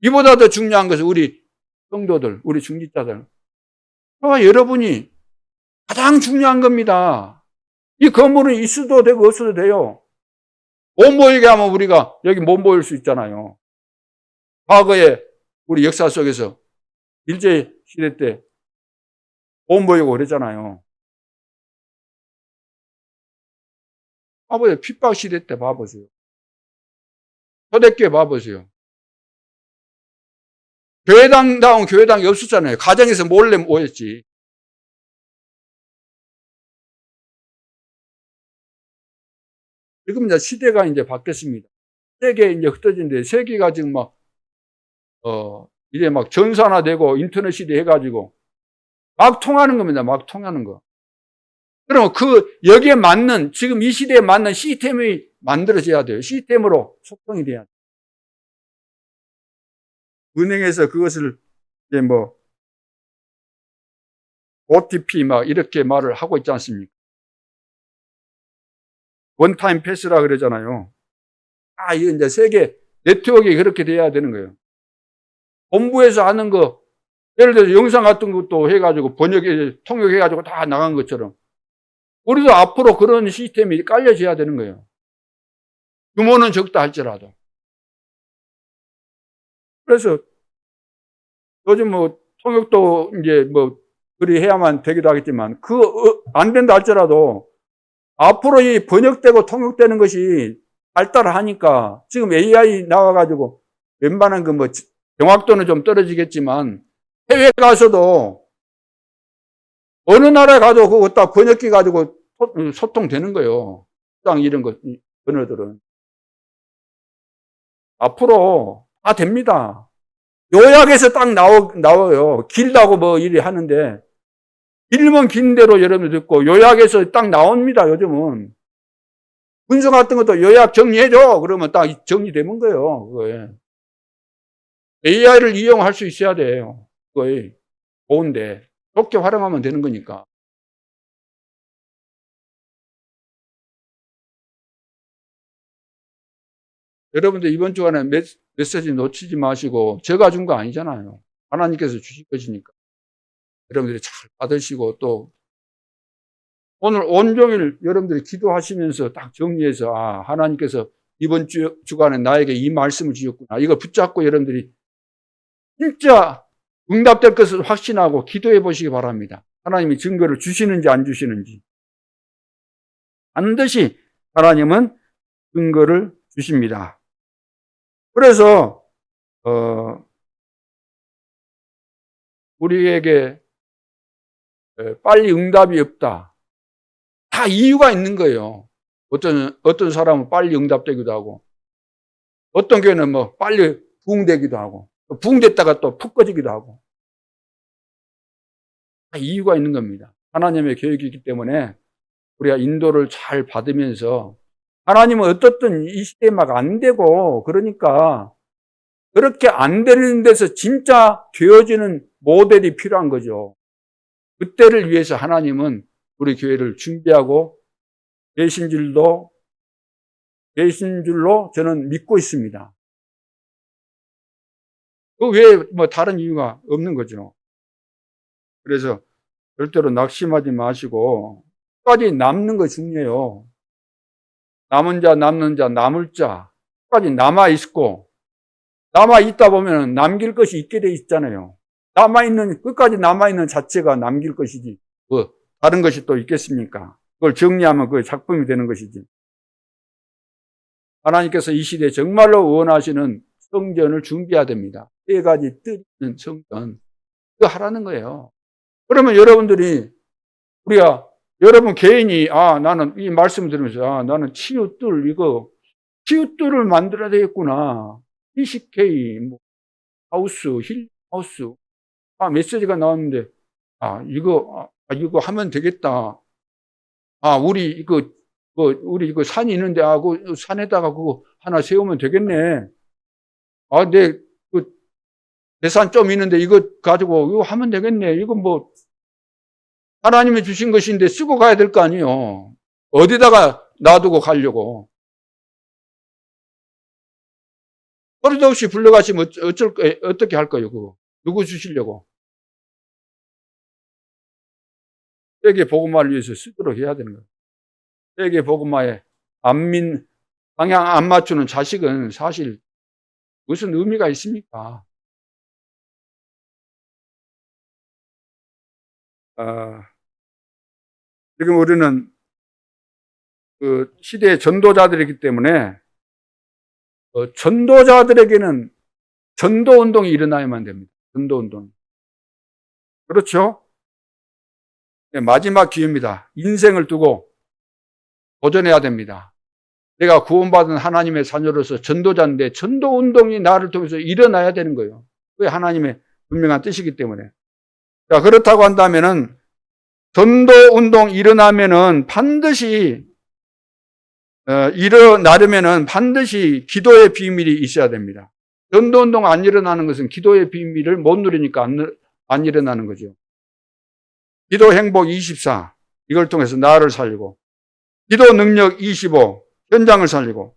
이보다 더 중요한 것은 우리 성도들, 우리 중직자들. 여러분이 가장 중요한 겁니다. 이 건물은 있어도 되고 없어도 돼요. 못 모이게 하면 우리가 여기 못 모일 수 있잖아요. 과거에 우리 역사 속에서 일제 시대 때 못 모이고 그랬잖아요. 봐보세요. 핍박 시대 때 봐보세요. 초대교회 봐보세요. 교회당다운 교회당이 없었잖아요. 가정에서 몰래 모였지. 지금 이제 시대가 이제 바뀌었습니다. 세계 이제 흩어진데 세계가 지금 이제 막 전산화되고 인터넷 시대 해가지고 막 통하는 겁니다. 막 통하는 거. 그러면 여기에 맞는, 지금 이 시대에 맞는 시스템이 만들어져야 돼요. 시스템으로 소통이 돼야 돼요. 은행에서 그것을 이제 OTP 막 이렇게 말을 하고 있지 않습니까? 원타임 패스라 그러잖아요. 이거 이제 세계 네트워크가 그렇게 돼야 되는 거예요. 본부에서 하는 거, 예를 들어서 영상 같은 것도 해가지고 통역해가지고 다 나간 것처럼 우리도 앞으로 그런 시스템이 깔려져야 되는 거예요. 규모는 적다 할지라도. 그래서 요즘 통역도 이제 그리 해야만 되기도 하겠지만 안 된다 할지라도 앞으로 이 번역되고 통역되는 것이 발달하니까 지금 AI 나와가지고 웬만한 정확도는 좀 떨어지겠지만 해외 가서도 어느 나라에 가도 그거 딱 번역기 가지고 소통되는 거예요. 땅 이런 거, 언어들은. 앞으로 다 됩니다. 요약해서 딱 나와요. 길다고 이리 하는데, 길면 긴 대로 여러분들 듣고, 요약해서 딱 나옵니다, 요즘은. 문서 같은 것도 요약 정리해줘. 그러면 딱 정리되는 거예요, 그거에. AI를 이용할 수 있어야 돼요. 그거에. 좋은데. 좋게 활용하면 되는 거니까. 여러분들 이번 주간에 메시지 놓치지 마시고, 제가 준 거 아니잖아요. 하나님께서 주실 것이니까. 여러분들이 잘 받으시고, 또, 오늘 온종일 여러분들이 기도하시면서 딱 정리해서, 하나님께서 이번 주간에 나에게 이 말씀을 주셨구나. 이걸 붙잡고 여러분들이 진짜 응답될 것을 확신하고 기도해 보시기 바랍니다. 하나님이 증거를 주시는지 안 주시는지. 반드시 하나님은 증거를 주십니다. 그래서 우리에게 빨리 응답이 없다. 다 이유가 있는 거예요. 어떤 사람은 빨리 응답되기도 하고, 어떤 교회는 빨리 부흥되기도 하고, 부흥됐다가 또 푹 꺼지기도 하고. 다 이유가 있는 겁니다. 하나님의 계획이기 때문에 우리가 인도를 잘 받으면서, 하나님은 어떻든 이 시대에 막 안 되고, 그러니까 그렇게 안 되는 데서 진짜 되어지는 모델이 필요한 거죠. 그때를 위해서 하나님은 우리 교회를 준비하고 계신 줄로 저는 믿고 있습니다. 그 외에 다른 이유가 없는 거죠. 그래서 절대로 낙심하지 마시고 끝까지 남는 거 중요해요. 남은 자, 남는 자, 남을 자 끝까지 남아있고, 남아있다 보면 남길 것이 있게 돼 있잖아요. 끝까지 남아있는 자체가 남길 것이지 다른 것이 또 있겠습니까? 그걸 정리하면 그 작품이 되는 것이지. 하나님께서 이 시대에 정말로 원하시는 성전을 준비해야 됩니다. 3가지 뜻 있는 성전. 그거 하라는 거예요. 그러면 여러분들이, 여러분 개인이, 나는 이 말씀을 들으면서, 나는 치유뜰, 치유뜰을 만들어야 되겠구나. PCK, 하우스, 힐하우스. 메시지가 나왔는데, 이거 하면 되겠다. 우리 이거 산이 있는데, 그 산에다가 그거 하나 세우면 되겠네. 내 대산 좀 있는데 이거 가지고 이거 하면 되겠네. 이건 하나님이 주신 것인데 쓰고 가야 될 거 아니에요. 어디다가 놔두고 가려고. 허리도 없이 불러가시면 어떻게 할 거예요, 그거? 누구 주시려고? 세계 복음화를 위해서 쓰도록 해야 되는 거예요. 세계 복음화에 방향 안 맞추는 자식은 사실 무슨 의미가 있습니까? 지금 우리는 그 시대의 전도자들이기 때문에 전도자들에게는 전도운동이 일어나야만 됩니다. 전도운동. 그렇죠? 네, 마지막 기회입니다. 인생을 두고 도전해야 됩니다. 내가 구원받은 하나님의 자녀로서 전도자인데 전도운동이 나를 통해서 일어나야 되는 거예요. 그게 하나님의 분명한 뜻이기 때문에. 자, 그렇다고 한다면은 전도운동 일어나면은 반드시 일어나려면은 반드시 기도의 비밀이 있어야 됩니다. 전도운동 안 일어나는 것은 기도의 비밀을 못 누리니까 안 일어나는 거죠. 기도 행복 24, 이걸 통해서 나를 살리고, 기도 능력 25, 현장을 살리고,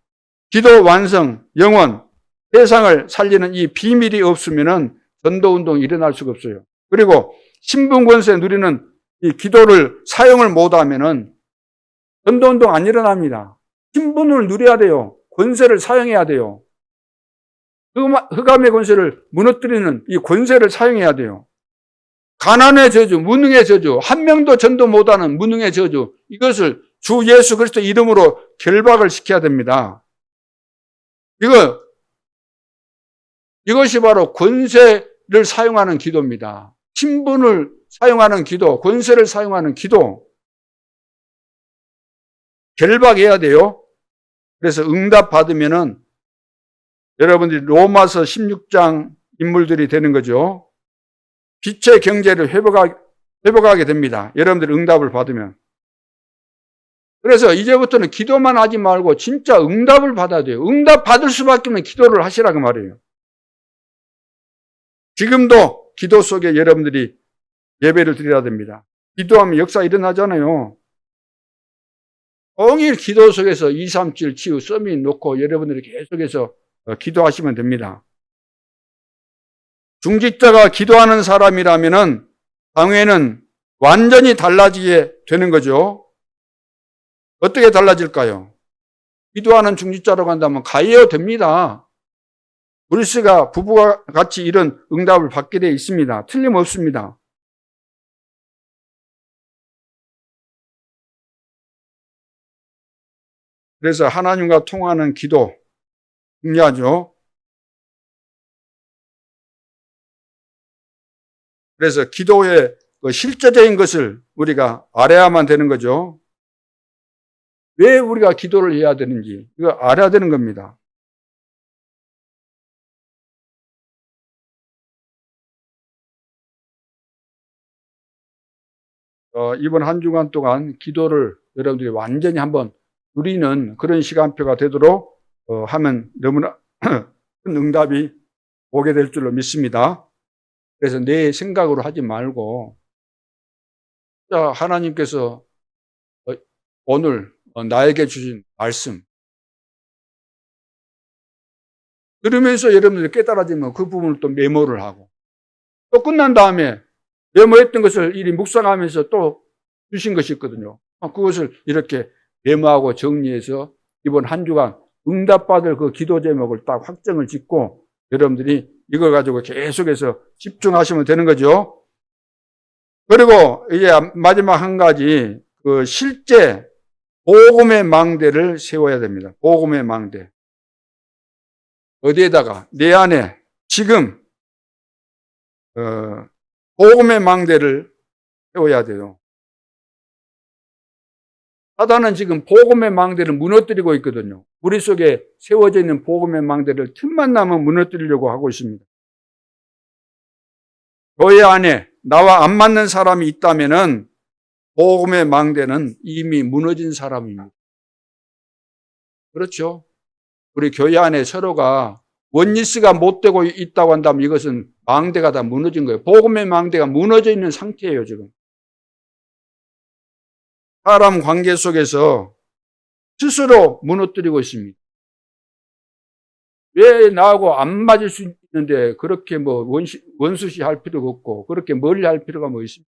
기도 완성, 영원, 세상을 살리는 이 비밀이 없으면은 전도운동이 일어날 수가 없어요. 그리고 신분 권세 누리는 이 기도를 사용을 못하면은 전도운동 안 일어납니다. 신분을 누려야 돼요. 권세를 사용해야 돼요. 흑암의 권세를 무너뜨리는 이 권세를 사용해야 돼요. 가난의 저주, 무능의 저주, 한 명도 전도 못하는 무능의 저주, 이것을 주 예수 그리스도 이름으로 결박을 시켜야 됩니다. 이것이 바로 권세를 사용하는 기도입니다. 신분을 사용하는 기도, 권세를 사용하는 기도. 결박해야 돼요. 그래서 응답 받으면은 여러분들이 로마서 16장 인물들이 되는 거죠. 빛의 경제를 회복하게 됩니다. 여러분들 응답을 받으면. 그래서 이제부터는 기도만 하지 말고 진짜 응답을 받아야 돼요. 응답 받을 수밖에 없는 기도를 하시라고 말이에요. 지금도 기도 속에 여러분들이 예배를 드려야 됩니다. 기도하면 역사 일어나잖아요. 온일 기도 속에서 237 치유 서밋 놓고 여러분들이 계속해서 기도하시면 됩니다. 중직자가 기도하는 사람이라면은 당회는 완전히 달라지게 되는 거죠. 어떻게 달라질까요? 기도하는 중직자라고 한다면 가해야 됩니다. 브루스가 부부와 같이 이런 응답을 받게 되어 있습니다. 틀림없습니다. 그래서 하나님과 통하는 기도 중요하죠. 그래서 기도의 그 실제적인 것을 우리가 알아야만 되는 거죠. 왜 우리가 기도를 해야 되는지 이거 알아야 되는 겁니다. 이번 한 주간 동안 기도를 여러분들이 완전히 한번 누리는 그런 시간표가 되도록 하면 너무나 큰 응답이 오게 될 줄로 믿습니다. 그래서 내 생각으로 하지 말고 하나님께서 오늘 나에게 주신 말씀 들으면서 여러분들이 깨달아지면 그 부분을 또 메모를 하고 또 끝난 다음에 메모했던 것을 이리 묵상하면서 또 주신 것이 있거든요. 그것을 이렇게 메모하고 정리해서 이번 한 주간 응답받을 그 기도 제목을 딱 확정을 짓고 여러분들이 이걸 가지고 계속해서 집중하시면 되는 거죠. 그리고 이제 마지막 한 가지 그 실제 복음의 망대를 세워야 됩니다. 복음의 망대. 어디에다가? 내 안에 지금 복음의 망대를 세워야 돼요. 사단은 지금 복음의 망대를 무너뜨리고 있거든요. 우리 속에 세워져 있는 복음의 망대를 틈만 나면 무너뜨리려고 하고 있습니다. 교회 안에 나와 안 맞는 사람이 있다면은 복음의 망대는 이미 무너진 사람입니다. 그렇죠? 우리 교회 안에 서로가 원리스가 못 되고 있다고 한다면 이것은 망대가 다 무너진 거예요. 복음의 망대가 무너져 있는 상태예요, 지금. 사람 관계 속에서 스스로 무너뜨리고 있습니다. 왜 나하고 안 맞을 수 있는데 그렇게 뭐 원수시 할 필요가 없고 그렇게 멀리 할 필요가 뭐 있습니까?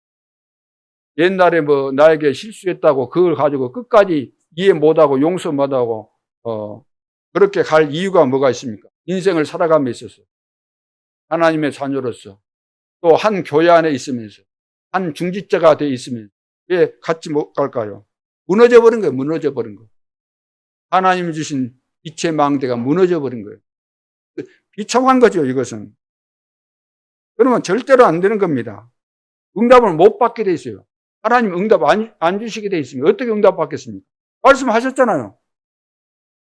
옛날에 뭐 나에게 실수했다고 그걸 가지고 끝까지 이해 못하고 용서 못하고 그렇게 갈 이유가 뭐가 있습니까? 인생을 살아감에 있어서 하나님의 자녀로서 또 한 교회 안에 있으면서 한 중직자가 돼 있으면 왜 같이 못 갈까요? 무너져 버린 거예요. 무너져 버린 거. 하나님이 주신 이체 망대가 무너져 버린 거예요. 비참한 거죠, 이것은. 그러면 절대로 안 되는 겁니다. 응답을 못 받게 돼 있어요. 하나님 응답 안 주시게 돼 있으면 어떻게 응답 받겠습니까? 말씀하셨잖아요.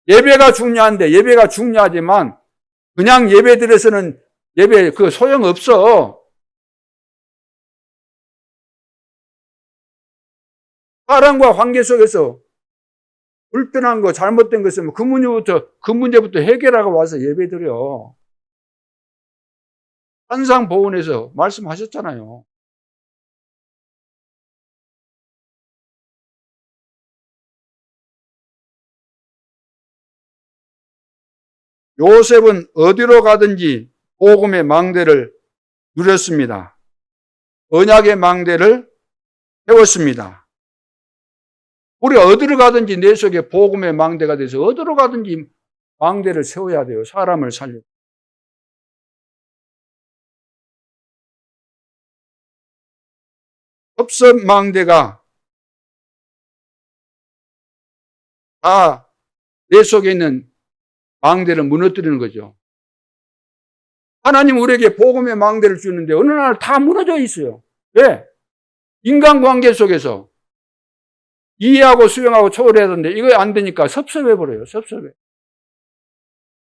예배가 중요한데, 예배가 중요하지만 그냥 예배 드려서는 예배 그 소용없어. 사람과 관계 속에서 불편한 거, 잘못된 거 있으면 그 문제부터 해결하고 와서 예배 드려. 산상보훈에서 말씀하셨잖아요. 요셉은 어디로 가든지 복음의 망대를 누렸습니다. 언약의 망대를 세웠습니다. 우리 어디로 가든지 내 속에 복음의 망대가 돼서 어디로 가든지 망대를 세워야 돼요. 사람을 살려. 섭섭 망대가 다 내 속에 있는 망대를 무너뜨리는 거죠. 하나님 우리에게 복음의 망대를 주는데 어느 날 다 무너져 있어요. 왜? 인간관계 속에서 이해하고 수용하고 초월해야 되는데 이거 안 되니까 섭섭해버려요. 섭섭해.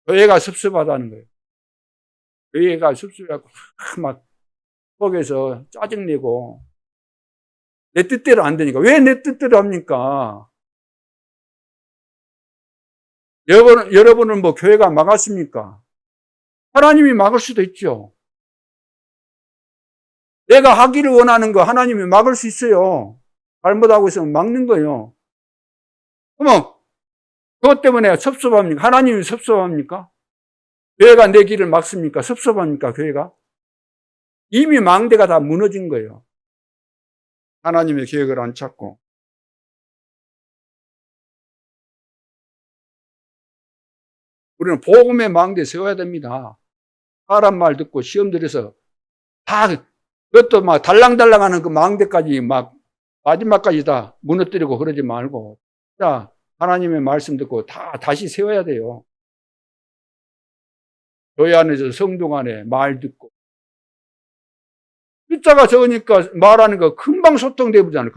교회가 섭섭하다는 거예요. 교회가 섭섭해갖고 막 속에서 짜증내고 내 뜻대로 안 되니까. 왜 내 뜻대로 합니까? 여러분은 뭐 교회가 막았습니까? 하나님이 막을 수도 있죠. 내가 하기를 원하는 거 하나님이 막을 수 있어요. 잘못하고 있으면 막는 거예요. 그러면 그것 때문에 섭섭합니까? 하나님이 섭섭합니까? 교회가 내 길을 막습니까? 섭섭합니까? 교회가? 이미 망대가 다 무너진 거예요. 하나님의 계획을 안 찾고. 우리는 복음의 망대 세워야 됩니다. 사람 말 듣고 시험 들여서 다 그것도 막 달랑달랑하는 그 망대까지 막 마지막까지 다 무너뜨리고 그러지 말고 자 하나님의 말씀 듣고 다 다시 세워야 돼요. 교회 안에서 성도 간에 말 듣고 숫자가 적으니까 말하는 거 금방 소통되잖아요.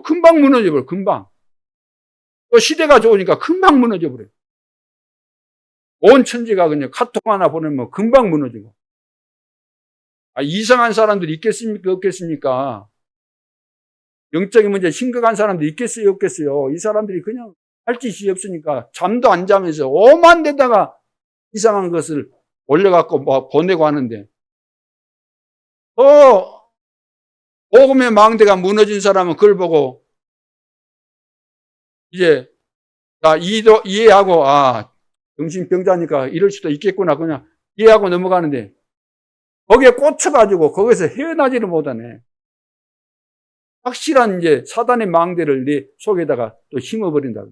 금방 무너져버려. 금방. 또 시대가 좋으니까 금방 무너져버려요. 온 천지가 그냥 카톡 하나 보내면 금방 무너지고. 이상한 사람들이 있겠습니까? 없겠습니까? 영적인 문제 심각한 사람들이 있겠어요? 없겠어요? 이 사람들이 그냥 할 짓이 없으니까 잠도 안 자면서 오만 데다가 이상한 것을 올려갖고 막 보내고 하는데 복음의 망대가 무너진 사람은 그걸 보고 이제 나 이해하고 정신병자니까 이럴 수도 있겠구나 그냥 이해하고 넘어가는데 거기에 꽂혀가지고 거기서 헤어나지를 못하네. 확실한 이제 사단의 망대를 내 속에다가 또 심어버린다.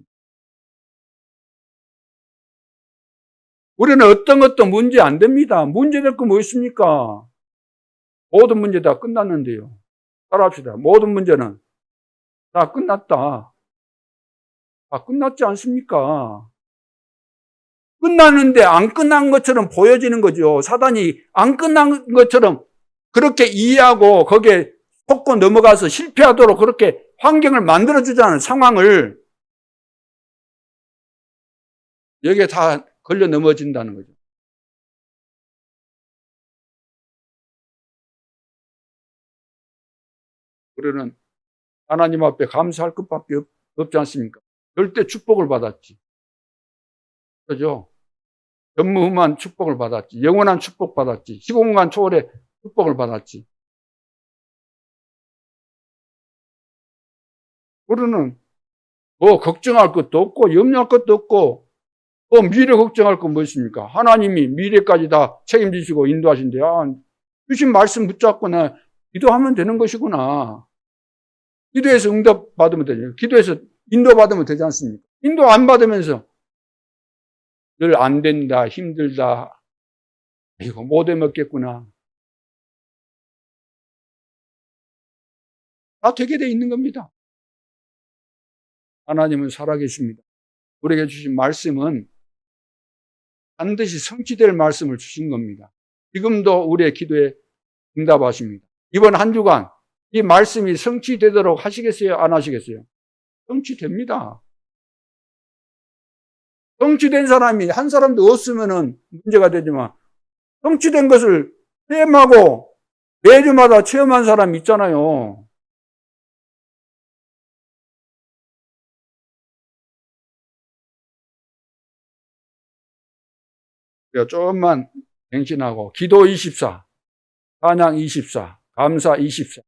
우리는 어떤 것도 문제 안 됩니다. 문제될 거 뭐 있습니까? 모든 문제 다 끝났는데요. 따라합시다. 모든 문제는 다 끝났다. 다 끝났지 않습니까? 끝났는데 안 끝난 것처럼 보여지는 거죠. 사단이 안 끝난 것처럼 그렇게 이해하고 거기에 속고 넘어가서 실패하도록 그렇게 환경을 만들어주자는 상황을 여기에 다 걸려 넘어진다는 거죠. 우리는 하나님 앞에 감사할 것밖에 없지 않습니까? 절대 축복을 받았지. 그죠? 전무후무한 축복을 받았지. 영원한 축복 받았지. 시공간 초월의 축복을 받았지. 우리는 뭐 걱정할 것도 없고 염려할 것도 없고 뭐 미래 걱정할 건 무엇입니까? 하나님이 미래까지 다 책임지시고 인도하신대. 주신 말씀 붙잡고 나 기도하면 되는 것이구나. 기도해서 응답 받으면 되죠. 기도해서 인도 받으면 되지 않습니까? 인도 안 받으면서 늘 안 된다, 힘들다, 이거 못 해먹겠구나. 다 되게 돼 있는 겁니다. 하나님은 살아계십니다. 우리에게 주신 말씀은 반드시 성취될 말씀을 주신 겁니다. 지금도 우리의 기도에 응답하십니다. 이번 한 주간 이 말씀이 성취되도록 하시겠어요? 안 하시겠어요? 성취됩니다. 성취된 사람이 한 사람도 없으면 문제가 되지만 성취된 것을 체험하고 매주마다 체험한 사람이 있잖아요. 조금만 갱신하고 기도 24, 찬양 24, 감사 24,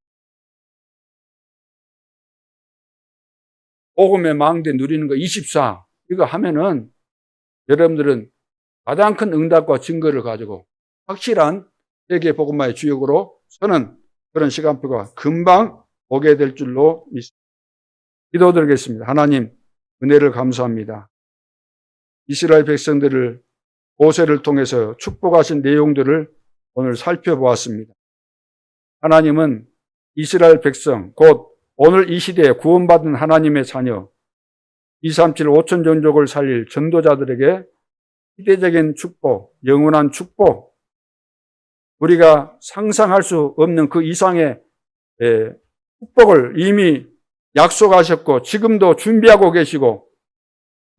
복음의 망대 누리는 거 24, 이거 하면은 여러분들은 가장 큰 응답과 증거를 가지고 확실한 세계 복음화의 주역으로 서는 그런 시간표가 금방 오게 될 줄로 믿습니다. 기도드리겠습니다. 하나님, 은혜를 감사합니다. 이스라엘 백성들을 모세를 통해서 축복하신 내용들을 오늘 살펴보았습니다. 하나님은 이스라엘 백성, 곧 오늘 이 시대에 구원받은 하나님의 자녀, 237 5천 종족을 살릴 전도자들에게 시대적인 축복, 영원한 축복, 우리가 상상할 수 없는 그 이상의 축복을 이미 약속하셨고 지금도 준비하고 계시고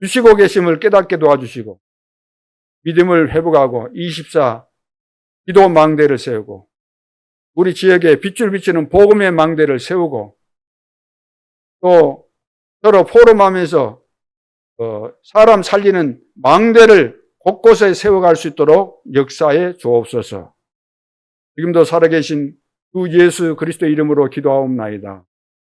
주시고 계심을 깨닫게 도와주시고 믿음을 회복하고 24 기도 망대를 세우고 우리 지역에 빛을 비치는 복음의 망대를 세우고 또 서로 포럼하면서 사람 살리는 망대를 곳곳에 세워갈 수 있도록 역사에 주옵소서. 지금도 살아계신 주 예수 그리스도 이름으로 기도하옵나이다.